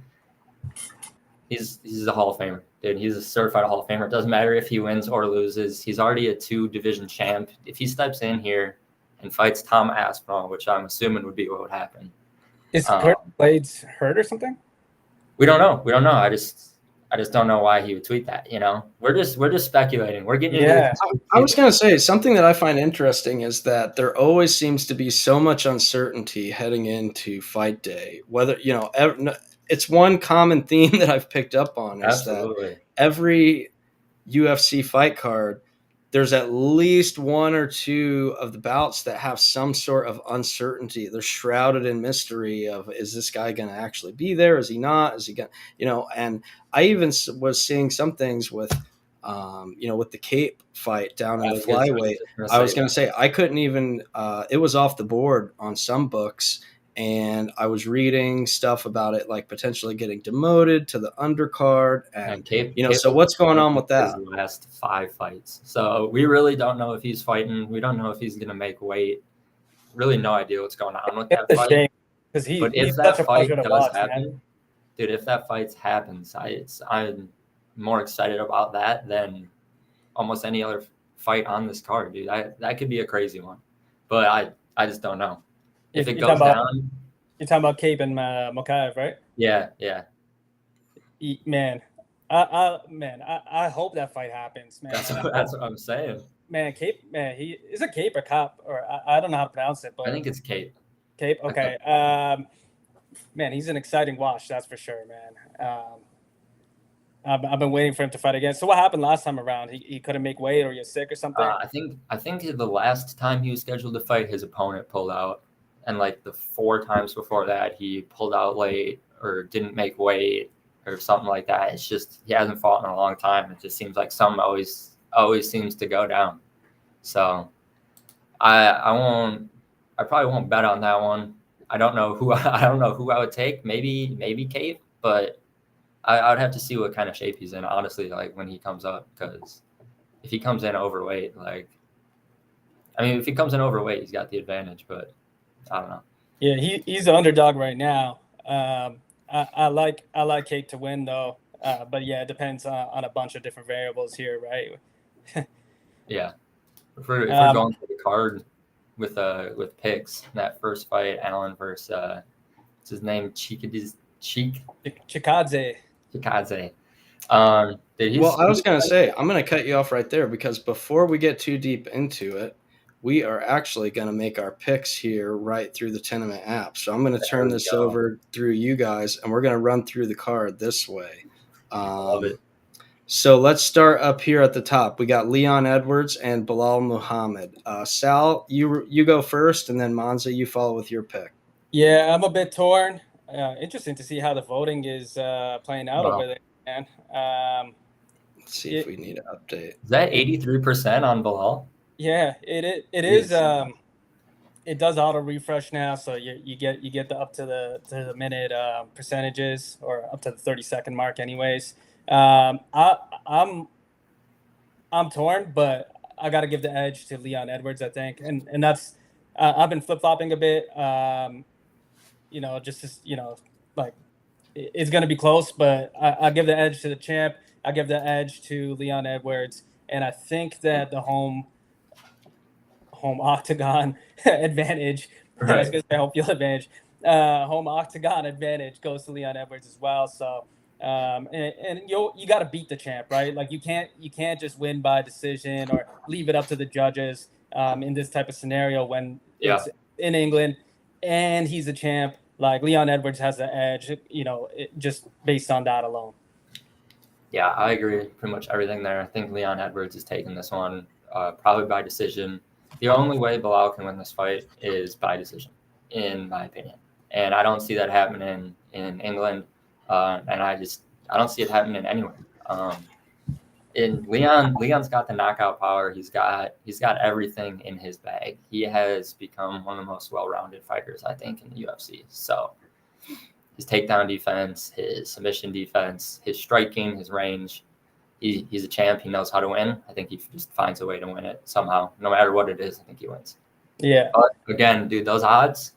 he's a Hall of Famer, dude. He's a certified Hall of Famer. It doesn't matter if he wins or loses. He's already a 2-division champ. If he steps in here and fights Tom Aspinall, which I'm assuming would be what would happen. Is Curtis Blades hurt or something? We don't know. I just don't know why he would tweet that. We're just speculating. We're getting I was going to say something that I find interesting is that there always seems to be so much uncertainty heading into fight day. Whether it's one common theme that I've picked up on is that every UFC fight card, there's at least 1 or 2 of the bouts that have some sort of uncertainty. They're shrouded in mystery of, is this guy going to actually be there? Is he not? Is he going to, and I even was seeing some things with, with the Cape fight down in the flyweight. I was going to say, I couldn't even, it was off the board on some books. And I was reading stuff about it, like potentially getting demoted to the undercard, and Cape so what's going on with that? The last 5 fights, so we really don't know if he's fighting. We don't know if he's going to make weight. Really, no idea what's going on with that fight. But if that fight does happen, dude, if that fight happens, I'm more excited about that than almost any other fight on this card, dude. That could be a crazy one, but I just don't know. If it goes down, you're talking about Cape and Mokaev, right? Yeah. Man, I hope that fight happens, man. That's what I'm saying. Man, Cape, man, he is a Cape or Cop, or I don't know how to pronounce it, but I think it's Cape. Cape, okay. Man, he's an exciting watch, that's for sure, man. I've been waiting for him to fight again. So what happened last time around? He couldn't make weight, or you're sick or something? I think the last time he was scheduled to fight, his opponent pulled out. And like the 4 times before that, he pulled out late or didn't make weight or something like that. It's just he hasn't fought in a long time. It just seems like something always seems to go down. So I probably won't bet on that one. I don't know who I would take. Maybe Cave, but I would have to see what kind of shape he's in, honestly, like when he comes up, because if he comes in overweight, if he comes in overweight, he's got the advantage, but I don't know. Yeah, he's the underdog right now. I like Cake to win though, but yeah, it depends on a bunch of different variables here, right? Yeah, if we're going for the card with picks, that first fight, Allen versus what's his name, Chikadze. Well, I was going to say, I'm going to cut you off right there because before we get too deep into it, we are actually going to make our picks here right through the Tenement app. So I'm going to turn this over through you guys, and we're going to run through the card this way. Love it. So let's start up here at the top. We got Leon Edwards and Bilal Muhammad. Sal, you go first, and then Monza, you follow with your pick. Yeah, I'm a bit torn. Interesting to see how the voting is playing out over there, man. Let's see if we need an update. Is that 83% on Bilal? Yeah, it is. It does auto refresh now, so you get the up to the minute percentages, or up to the 30-second mark, anyways. I'm torn, but I got to give the edge to Leon Edwards, I think, and that's I've been flip flopping a bit. Like it's going to be close, but I give the edge to the champ. I give the edge to Leon Edwards, and I think that the home octagon advantage, Right. I was going to say home field advantage, home octagon advantage goes to Leon Edwards as well. So, and you got to beat the champ, right? Like you can't just win by decision or leave it up to the judges in this type of scenario when it's in England and he's a champ. Like Leon Edwards has the edge, just based on that alone. Yeah, I agree pretty much everything there. I think Leon Edwards is taking this one probably by decision. The only way Bilal can win this fight is by decision, in my opinion. And I don't see that happening in England, and I don't see it happening anywhere. Leon's got the knockout power. He's got everything in his bag. He has become one of the most well-rounded fighters, I think, in the UFC. So his takedown defense, his submission defense, his striking, his range. He's a champ. He knows how to win. I think he just finds a way to win it somehow. No matter what it is, I think he wins. Yeah. But again, dude, those odds,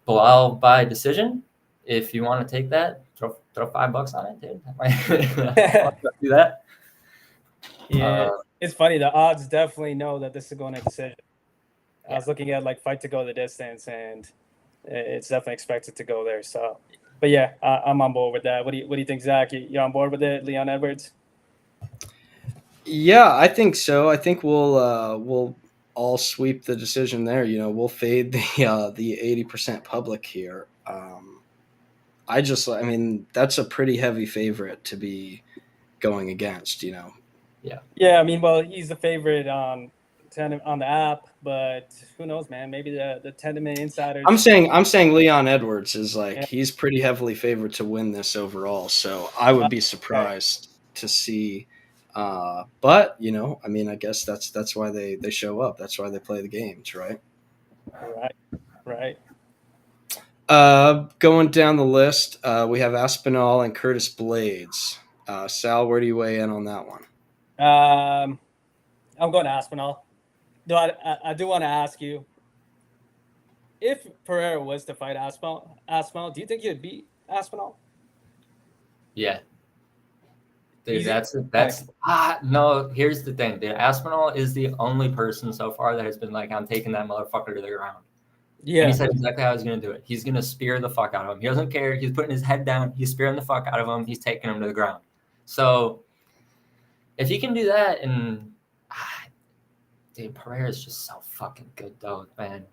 Bilal by decision, if you want to take that, throw $5 on it, dude. Do that. Yeah, it's funny. The odds definitely know that this is going to decision. I was looking at like fight to go the distance, and it's definitely expected to go there. So, but yeah, I'm on board with that. What do you think, Zach? You on board with it, Leon Edwards? Yeah, I think so. I think we'll all sweep the decision there. We'll fade the 80% public here. I mean, that's a pretty heavy favorite to be going against. Yeah. I mean, well, he's the favorite on the app, but who knows, man? Maybe the Tenement insiders. I'm saying Leon Edwards is he's pretty heavily favored to win this overall. So I would be surprised to see. But I mean, I guess that's why they show up. That's why they play the games, right? Right. Going down the list, we have Aspinall and Curtis Blades. Sal, where do you weigh in on that one? I'm going to Aspinall. Though I do want to ask you, if Pereira was to fight Aspinall, do you think he'd beat Aspinall? Yeah. Dude, no, here's the thing, dude. Aspinall is the only person so far that has been like, I'm taking that motherfucker to the ground. Yeah. And he said exactly how he's going to do it. He's going to spear the fuck out of him. He doesn't care. He's putting his head down. He's spearing the fuck out of him. He's taking him to the ground. So if he can do that, and dude, Pereira is just so fucking good, though, man.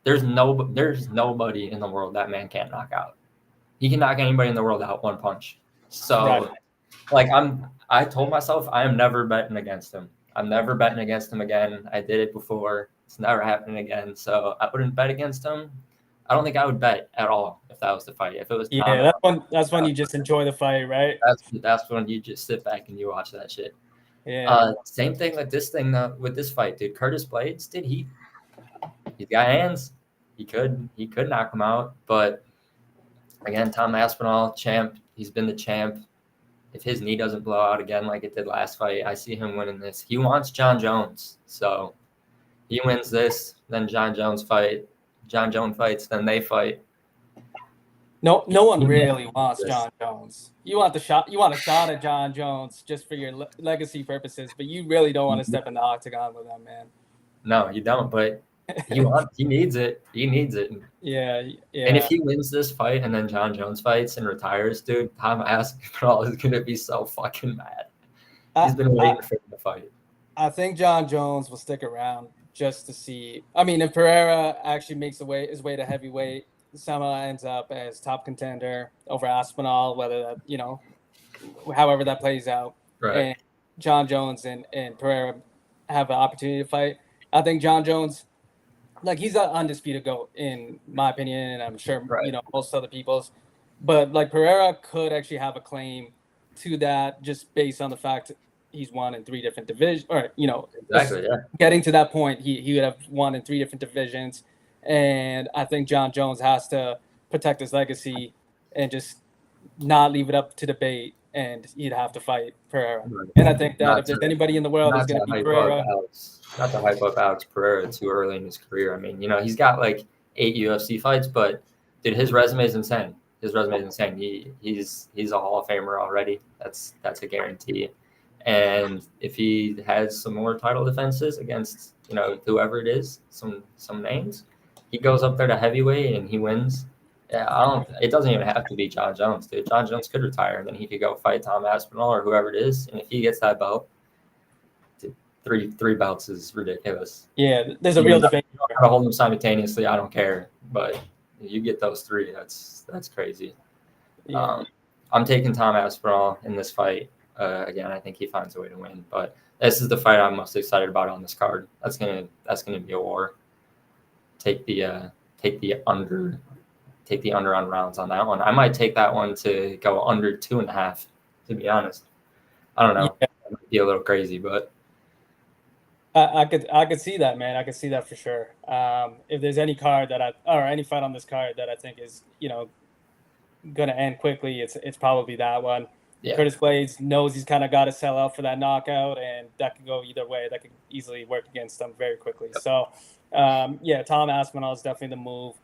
There's nobody in the world that man can't knock out. He can knock anybody in the world out one punch. So, I told myself I am never betting against him. I'm never betting against him again. I did it before. It's never happening again. So I wouldn't bet against him. I don't think I would bet at all if that was the fight. If it was that's when you just enjoy the fight, right? That's when you just sit back and you watch that shit. Yeah. Same thing with this thing with this fight, dude. Curtis Blades, he's got hands. He could knock him out, but again, Tom Aspinall, champ. He's been the champ. If his knee doesn't blow out again like it did last fight, I see him winning this. He wants John Jones, so he wins this. Then John Jones fights. Then they fight. No one really wants John Jones. You want a shot at John Jones just for your legacy purposes, but you really don't want to step in the octagon with him, man. No, you don't. But He needs it. He needs it. Yeah, And if yeah. he wins this fight and then John Jones fights and retires, dude, Tom Aspinall is gonna be so fucking mad. He's I, been I waiting for him to fight. I think John Jones will stick around just to see. I mean, if Pereira actually makes his way to heavyweight, somehow ends up as top contender over Aspinall, whether that, however that plays out, Right. and John Jones and Pereira have an opportunity to fight. I think John Jones, like, he's an undisputed GOAT in my opinion, and I'm sure Right. most other people's. But like Pereira could actually have a claim to that just based on the fact he's won in 3 different divisions, or Exactly. Yeah. getting to that point, he would have won in 3 different divisions, and I think John Jones has to protect his legacy and just not leave it up to debate, and he'd have to fight Pereira. Right. And I think that if Not there's to anybody in the world who's not going to to beat hype up Pereira, Alex Pereira too early in his career. I mean, he's got like 8 UFC fights, but dude, his resume is insane. His resume is insane. He's a Hall of Famer already. That's a guarantee. And if he has some more title defenses against whoever it is, some names, he goes up there to heavyweight and he wins. Yeah, I don't. It doesn't even have to be John Jones, dude. John Jones could retire and then he could go fight Tom Aspinall or whoever it is. And if he gets that belt, dude, three belts is ridiculous. yeah, there's a real debate. You don't have to hold them simultaneously. I don't care, but you get those 3. That's crazy. Yeah. I'm taking Tom Aspinall in this fight. Again, I think he finds a way to win. But this is the fight I'm most excited about on this card. That's gonna be a war. Take the under on rounds on that one. I might take that one to go under 2.5. To be honest, I don't know. Yeah. It might be a little crazy, but I could see that, man. I could see that for sure. If there's any card or any fight on this card that I think is going to end quickly, it's probably that one. yeah. Curtis Blades knows he's kind of got to sell out for that knockout, and that could go either way. That could easily work against him very quickly. Yep. So, Tom Aspinall is definitely the move.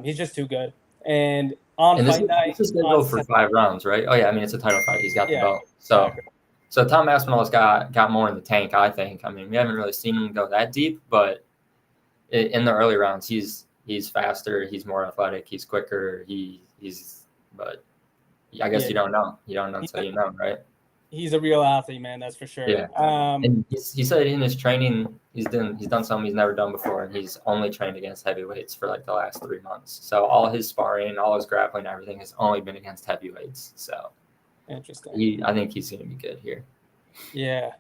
He's just too good. And on fight night, this is going to go for 5 rounds, right? Oh yeah, I mean it's a title fight. He's got the belt, so. Exactly. So Tom Aspinall's got more in the tank, I think. I mean, we haven't really seen him go that deep, but in the early rounds, he's faster, he's more athletic, he's quicker, but I guess you don't know. You don't know until you know, right? He's a real athlete, man. That's for sure. Yeah. And he said in his training, he's done something he's never done before, and he's only trained against heavyweights for like the last 3 months. So all his sparring, all his grappling, everything has only been against heavyweights. So. Interesting. I think he's going to be good here. Yeah.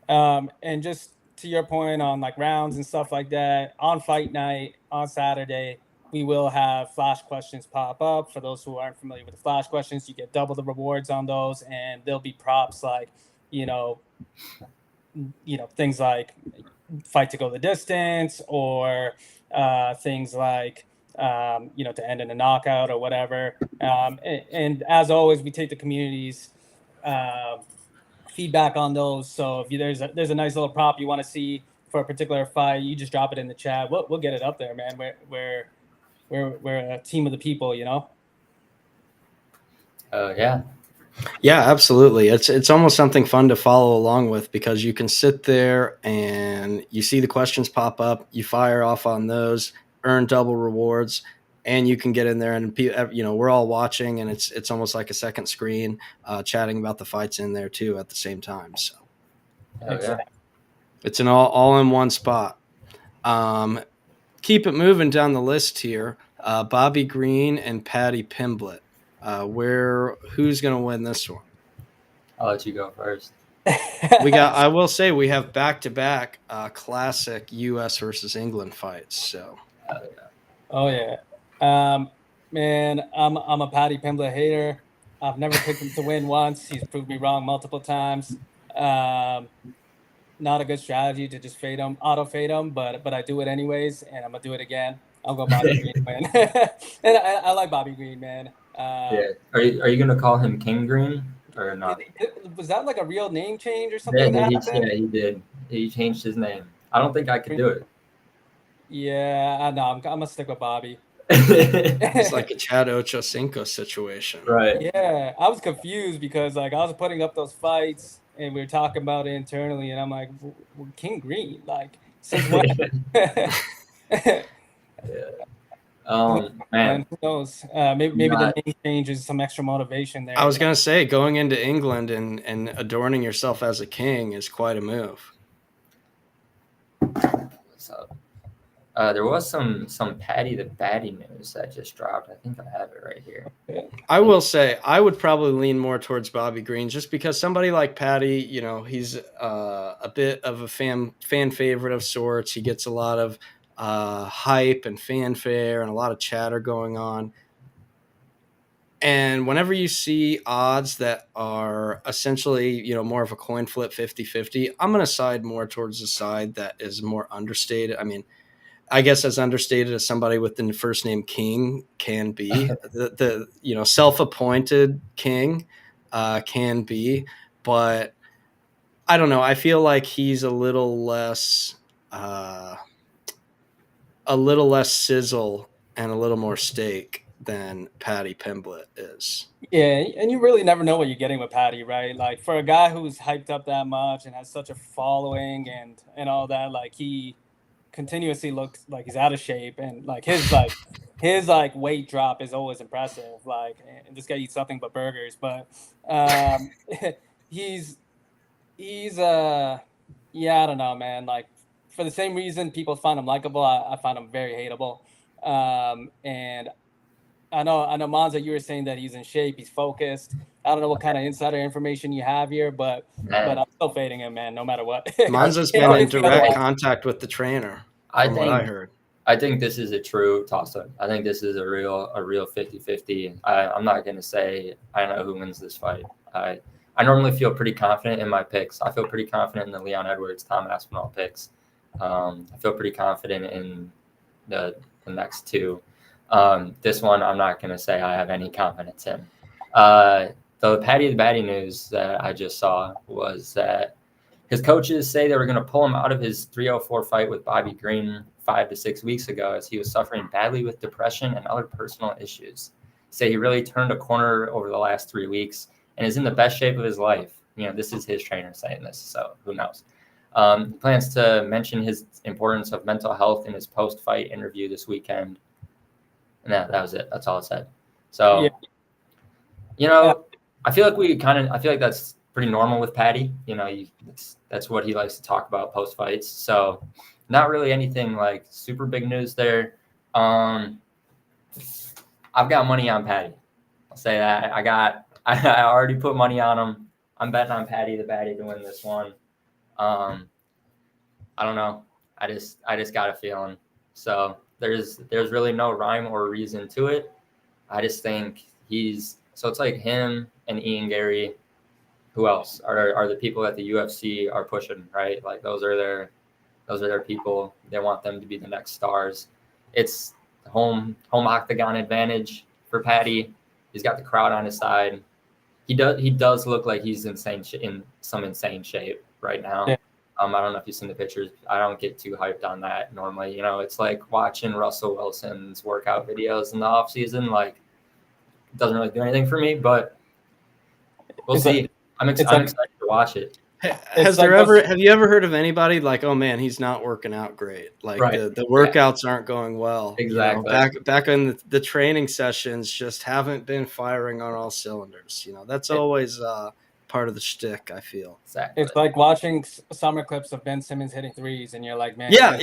And just to your point on like rounds and stuff like that, on fight night on Saturday, we will have flash questions pop up. For those who aren't familiar with the flash questions, you get double the rewards on those, and there'll be props like, things like fight to go the distance, or things like to end in a knockout or whatever. And as always, we take the community's feedback on those. So if there's a nice little prop you want to see for a particular fight, you just drop it in the chat. We'll get it up there, man. We're a team of the people, Yeah. Yeah, absolutely. It's almost something fun to follow along with, because you can sit there and you see the questions pop up, you fire off on those, earn double rewards, and you can get in there and we're all watching, and it's almost like a second screen, chatting about the fights in there too at the same time. So Yeah. it's an all in one spot. Keep it moving down the list here. Bobby Green and Patty Pimblett. Who's going to win this one? I'll let you go first. I will say we have back-to-back classic U.S. versus England fights. So. Oh yeah. Man, I'm a Patty Pimblett hater. I've never picked him to win once. He's proved me wrong multiple times. Not a good strategy to just auto fade him, but I do it anyways, and I'm gonna do it again. I'll go Bobby Green, man. And I like Bobby Green, man. Yeah. Are you gonna call him King Green or not? Was that like a real name change or something? Yeah, he did. He changed his name. I don't think I could do it. Yeah, I know. I'm gonna stick with Bobby. It's like a Chad Ochocinco situation. Right. Yeah, I was confused because like I was putting up those fights and we were talking about it internally, and I'm like, King Green, like since when? Man, And who knows? Maybe the not name change is some extra motivation there. I was gonna say, going into England and adorning yourself as a king is quite a move. what's up. There was some Patty the Batty news that just dropped. I think I have it right here. I will say I would probably lean more towards Bobby Green, just because somebody like Patty, he's a bit of a fan favorite of sorts. He gets a lot of hype and fanfare and a lot of chatter going on. And whenever you see odds that are essentially, more of a coin flip 50-50, I'm going to side more towards the side that is more understated. I mean, I guess as understated as somebody with the first name King can be, the self-appointed king can be, but I don't know. I feel like he's a little less sizzle and a little more steak than Patty Pimblett is. Yeah, and you really never know what you're getting with Patty, right? Like for a guy who's hyped up that much and has such a following and all that, like he continuously looks like he's out of shape, and like his weight drop is always impressive. Like, and this guy eats nothing but burgers, but um, he's he's yeah, I don't know, man. Like for the same reason people find him likable, I find him very hateable. And I know, Monza, you were saying that he's in shape, he's focused. I don't know what kind of insider information you have here, but Man, I'm still fading him, man, no matter what. Monza's Can't been in convince me direct otherwise. contact with the trainer, I from what I think heard. I think this is a true toss-up. I think this is a real 50-50. I'm not going to say I know who wins this fight. I normally feel pretty confident in my picks. I feel pretty confident in the Leon Edwards, Tom Aspinall picks. I feel pretty confident in the next two. This one, I'm not going to say I have any confidence in. The Patty the Batty news that I just saw was that his coaches say they were going to pull him out of his 304 fight with Bobby Green 5 to 6 weeks ago, as he was suffering badly with depression and other personal issues. Say he really turned a corner over the last 3 weeks and is in the best shape of his life. This is his trainer saying this, so who knows? He plans to mention his importance of mental health in his post-fight interview this weekend. And that was it. That's all it said. So, Yeah. I feel like that's pretty normal with Patty. That's what he likes to talk about post fights. So, not really anything like super big news there. I've got money on Patty. I'll say that. I already put money on him. I'm betting on Patty the Batty to win this one. I don't know. I just got a feeling. So there's really no rhyme or reason to it. I just think so it's like him and Ian Gary. Who else are the people that the UFC are pushing, right? Like those are their people. They want them to be the next stars. It's home octagon advantage for Patty. He's got the crowd on his side. He does look like he's in some insane shape right now. Yeah. I don't know if you've seen the pictures. I don't get too hyped on that normally. It's like watching Russell Wilson's workout videos in the off season. Like, it doesn't really do anything for me, but we'll see. I'm excited to watch it. Have you ever heard of anybody like, oh man, he's not working out great? Like Right. the workouts aren't going well. Exactly. Back in the training sessions just haven't been firing on all cylinders. That's always part of the shtick, I feel. Exactly. It's like watching summer clips of Ben Simmons hitting threes, and you're like, man. Yeah.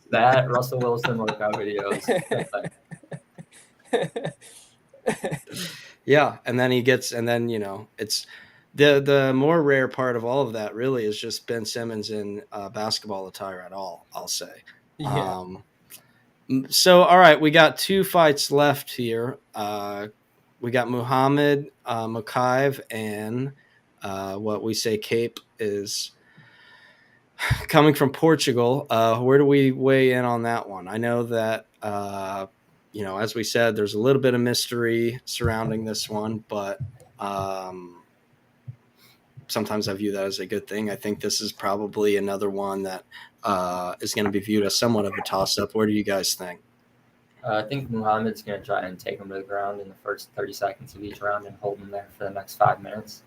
That Russell Wilson workout videos. Yeah, and then it's the more rare part of all of that really is just Ben Simmons in basketball attire at all, I'll say. Yeah. So, all right, we got 2 fights left here. We got Muhammad Mukaev and what we say Cape is coming from Portugal. Where do we weigh in on that one? I know that as we said, there's a little bit of mystery surrounding this one, but sometimes I view that as a good thing. I think this is probably another one that is going to be viewed as somewhat of a toss-up. What do you guys think? I think Muhammad's going to try and take him to the ground in the first 30 seconds of each round and hold him there for the next 5 minutes.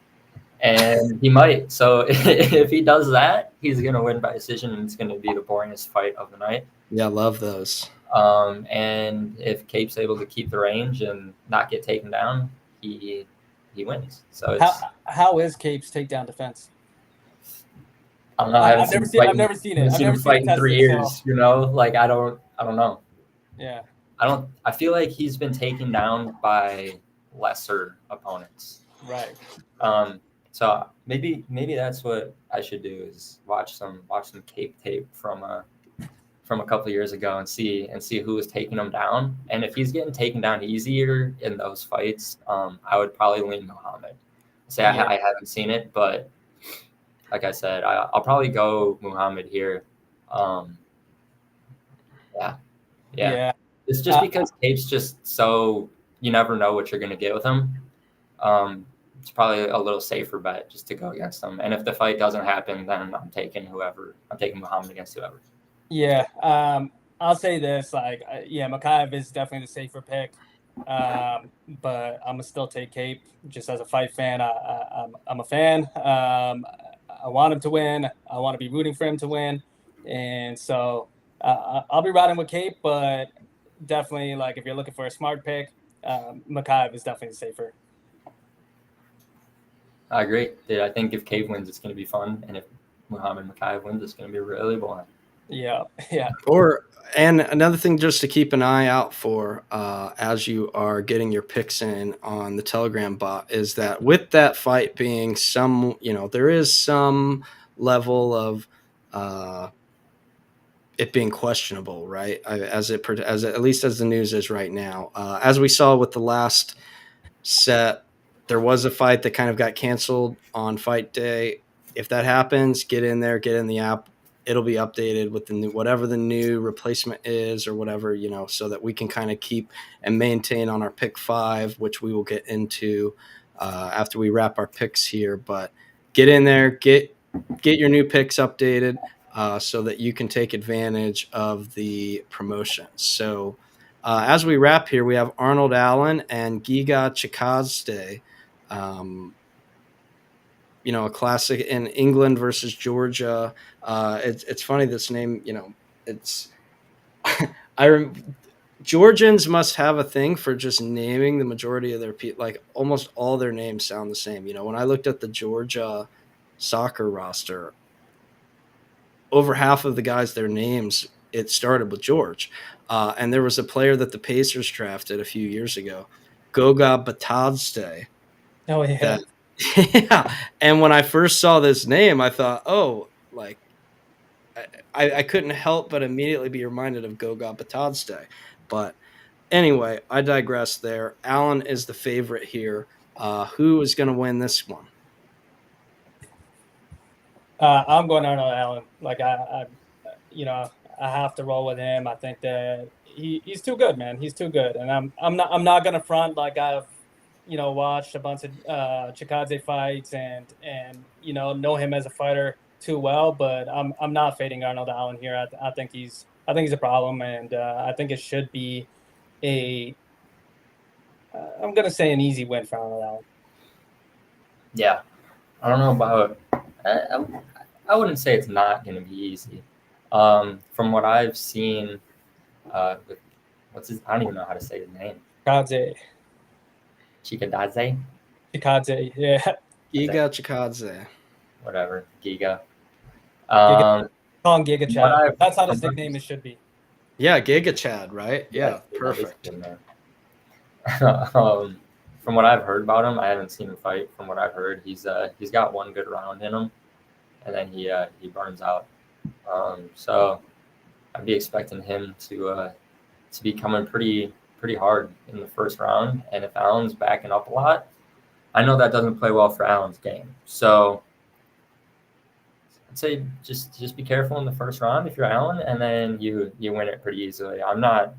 and he might. So if he does that, he's gonna win by decision, and it's gonna be the boringest fight of the night. Yeah, love those. And if Cape's able to keep the range and not get taken down, he wins. So it's How is Cape's takedown defense? I don't know. I haven't I've never seen seen. him I've fight. never seen I it. haven't I've seen never him seen fight it in 3 tested. years. So You know, like I don't know. yeah, I feel like he's been taken down by lesser opponents. right. So maybe that's what I should do is watch some Cape tape from a couple of years ago and see who was taking him down. And if he's getting taken down easier in those fights, I would probably lean Muhammad. Say Yeah. I haven't seen it, but like I said, I'll probably go Muhammad here. Yeah. Yeah. It's just because Cape's just so you never know what you're gonna get with him. It's probably a little safer bet just to go against him. And if the fight doesn't happen, then I'm taking Muhammad against whoever. Yeah. I'll say this. Like, yeah, Makayev is definitely the safer pick. But I'm gonna still take Cape just as a fight fan. I'm a fan. I want him to win. I want to be rooting for him to win, and so I'll be riding with Cape. But definitely, like if you're looking for a smart pick, Makayev is definitely safer. I agree. Dude, I think if Cave wins, it's going to be fun, and if Muhammad Makayev wins, it's going to be really boring. Yeah. And another thing just to keep an eye out for as you are getting your picks in on the Telegram bot is that with that fight being some, there is some level of it being questionable, right? As at least as the news is right now. As we saw with the last set, there was a fight that kind of got canceled on fight day. If that happens, get in there, get in the app. It'll be updated with the new, whatever the new replacement is or whatever, so that we can kind of keep and maintain on our pick 5, which we will get into after we wrap our picks here. But get in there, get your new picks updated so that you can take advantage of the promotions. So as we wrap here, we have Arnold Allen and Giga Chikadze. A classic in England versus Georgia. It's funny this name. It's Georgians must have a thing for just naming the majority of their people. Like almost all their names sound the same. When I looked at the Georgia soccer roster, over half of the guys, their names, it started with George. And there was a player that the Pacers drafted a few years ago, Goga Batadze. Oh yeah. Yeah. And when I first saw this name, I thought, like I couldn't help but immediately be reminded of Goga Batadze. But anyway, I digress there. Allen is the favorite here. Who is going to win this one? I'm going Arnold Allen. Like I have to roll with him. I think that he's too good, man. He's too good, and I'm not gonna front like I've watched a bunch of Chikadze fights and know him as a fighter too well. But I'm not fading Arnold Allen here. I think he's a problem, and I think it should be I'm gonna say an easy win for Arnold Allen. Yeah, I don't know about. I wouldn't say it's not going to be easy. From what I've seen, what's his? I don't even know how to say his name. Chikadze. Chikadze, yeah. Giga Chikadze. Whatever, Giga. Call him Giga Chad. That's how his nickname should be. Yeah, Giga Chad, right? Yeah, perfect. From what I've heard about him, I haven't seen him fight. From what I've heard, he's got one good round in him, and then he burns out. So I'd be expecting him to be coming pretty hard in the first round. And if Allen's backing up a lot, I know that doesn't play well for Allen's game. So I'd say just be careful in the first round if you're Allen, and then you win it pretty easily. I'm not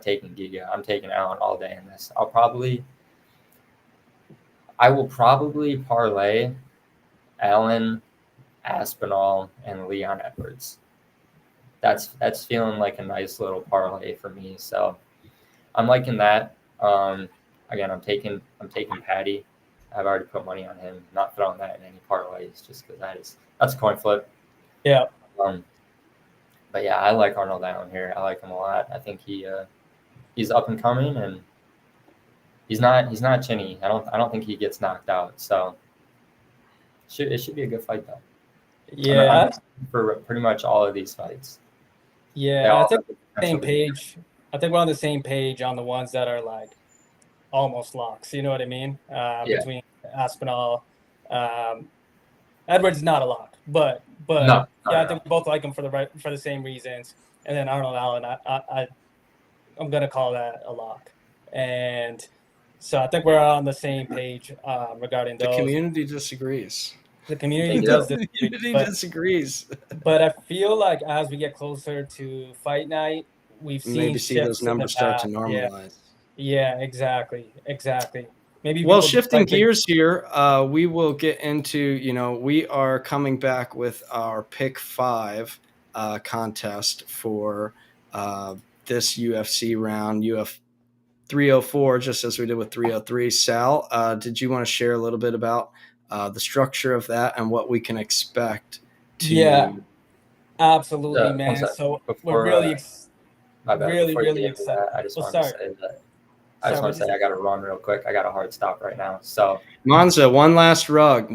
taking Giga. I'm taking Allen all day in this. I will probably parlay Allen, Aspinall, and Leon Edwards. That's feeling like a nice little parlay for me. So I'm liking that. Again, I'm taking Patty I've already put money on him. Not throwing that in any parlays just because that's a coin flip. Yeah. But yeah, I like Arnold Allen here. I like him a lot. I think he's up and coming, and he's not chinny. I don't think he gets knocked out. So it should be a good fight though. Yeah. For pretty much all of these fights. Yeah, I think same page. I think we're on the same page on the ones that are like almost locks. You know what I mean? Between Aspinall, Edwards is not a lock, but no, yeah, I think we both like him for the same reasons. And then Arnold Allen, I'm gonna call that a lock. And so I think we're on the same page regarding those. The community disagrees. The community does disagree. The community disagrees. But I feel like as we get closer to fight night, we've seen maybe see those numbers start to normalize. Yeah, exactly. Maybe. Well, shifting gears here, we will get into, we are coming back with our Pick 5 contest for this UFC round, UF 304, just as we did with 303. Sal, did you want to share a little bit about the structure of that and what we can expect to? Yeah, absolutely, man. So we're really excited. I just want to say that. I just want to say I got to run real quick. I got a hard stop right now. So Monza, one last rug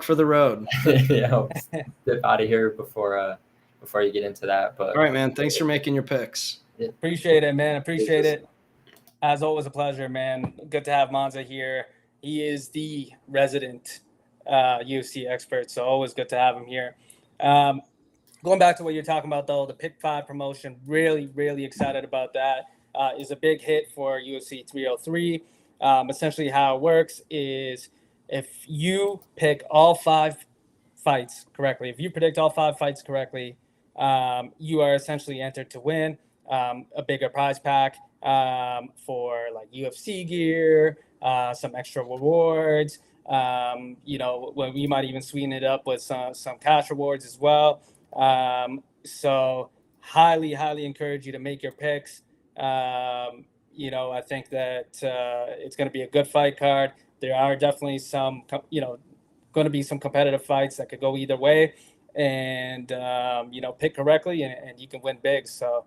for the road. Get out of here before you get into that. But all right, man. Thanks for making your picks. Appreciate it, man. Appreciate it. As always, a pleasure, man. Good to have Monza here. He is the resident UFC expert, so always good to have him here. Going back to what you're talking about, though, the Pick 5 promotion, really, really excited about that. Is a big hit for UFC 303. Essentially, how it works is if you pick all 5 fights correctly, if you predict all 5 fights correctly, you are essentially entered to win a bigger prize pack for like UFC gear, some extra rewards. When we might even sweeten it up with some cash rewards as well. So highly encourage you to make your picks. I think that it's going to be a good fight card. There are definitely some, going to be some competitive fights that could go either way, and pick correctly and you can win big. So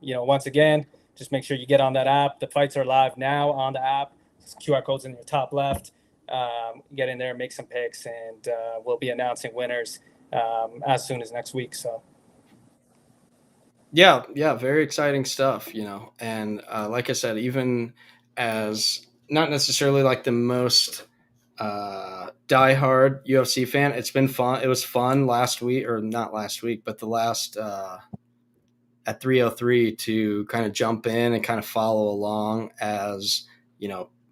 once again, just make sure you get on that app. The fights are live now on the app. QR code's in your top left. Get in there, make some picks, and we'll be announcing winners as soon as next week. So yeah, very exciting stuff, and like I said, even as not necessarily like the most diehard UFC fan, it's been fun. It was fun last week, or not last week, but the last at 303 to kind of jump in and kind of follow along as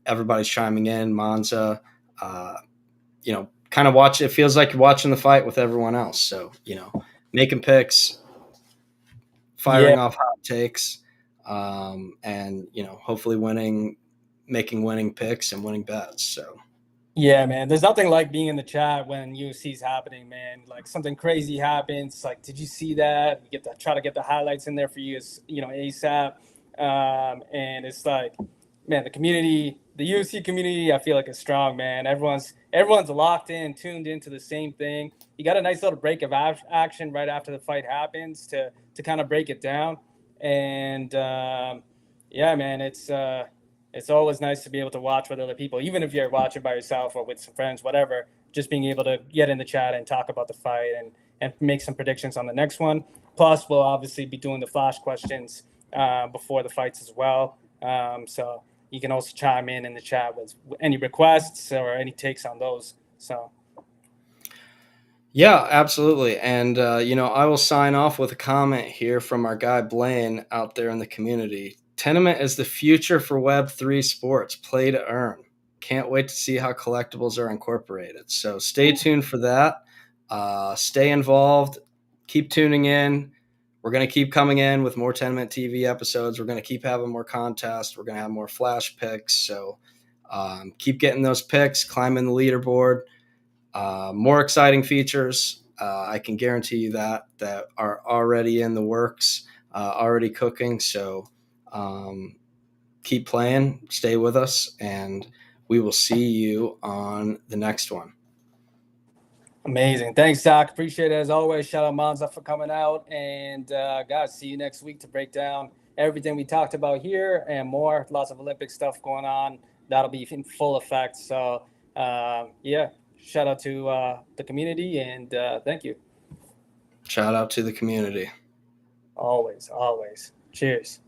everybody's chiming in. Monza, kind of watch. It feels like you're watching the fight with everyone else. So making picks, firing off hot takes, and hopefully making winning picks and winning bets. So yeah, man, there's nothing like being in the chat when UFC's happening, man. Like something crazy happens, like did you see that? We get to try to get the highlights in there for you, ASAP. And it's like, man, the community, the UFC community, I feel like is strong, man. Everyone's locked in, tuned into the same thing. You got a nice little break of action right after the fight happens to kind of break it down. And yeah, man, it's always nice to be able to watch with other people, even if you're watching by yourself or with some friends, whatever. Just being able to get in the chat and talk about the fight and make some predictions on the next one. Plus, we'll obviously be doing the flash questions before the fights as well. So you can also chime in the chat with any requests or any takes on those. So. Yeah, absolutely. And, I will sign off with a comment here from our guy Blaine out there in the community. Tenement is the future for Web3 sports. Play to earn. Can't wait to see how collectibles are incorporated. So stay tuned for that. Stay involved. Keep tuning in. We're going to keep coming in with more Tenement TV episodes. We're going to keep having more contests. We're going to have more flash picks. So keep getting those picks, climbing the leaderboard. More exciting features. I can guarantee you that are already in the works, already cooking. So keep playing, stay with us, and we will see you on the next one. Amazing. Thanks, Zach. Appreciate it as always. Shout out Monza for coming out. And guys, see you next week to break down everything we talked about here and more. Lots of Olympic stuff going on. That'll be in full effect. So, yeah, shout out to the community and thank you. Shout out to the community. Always, always. Cheers.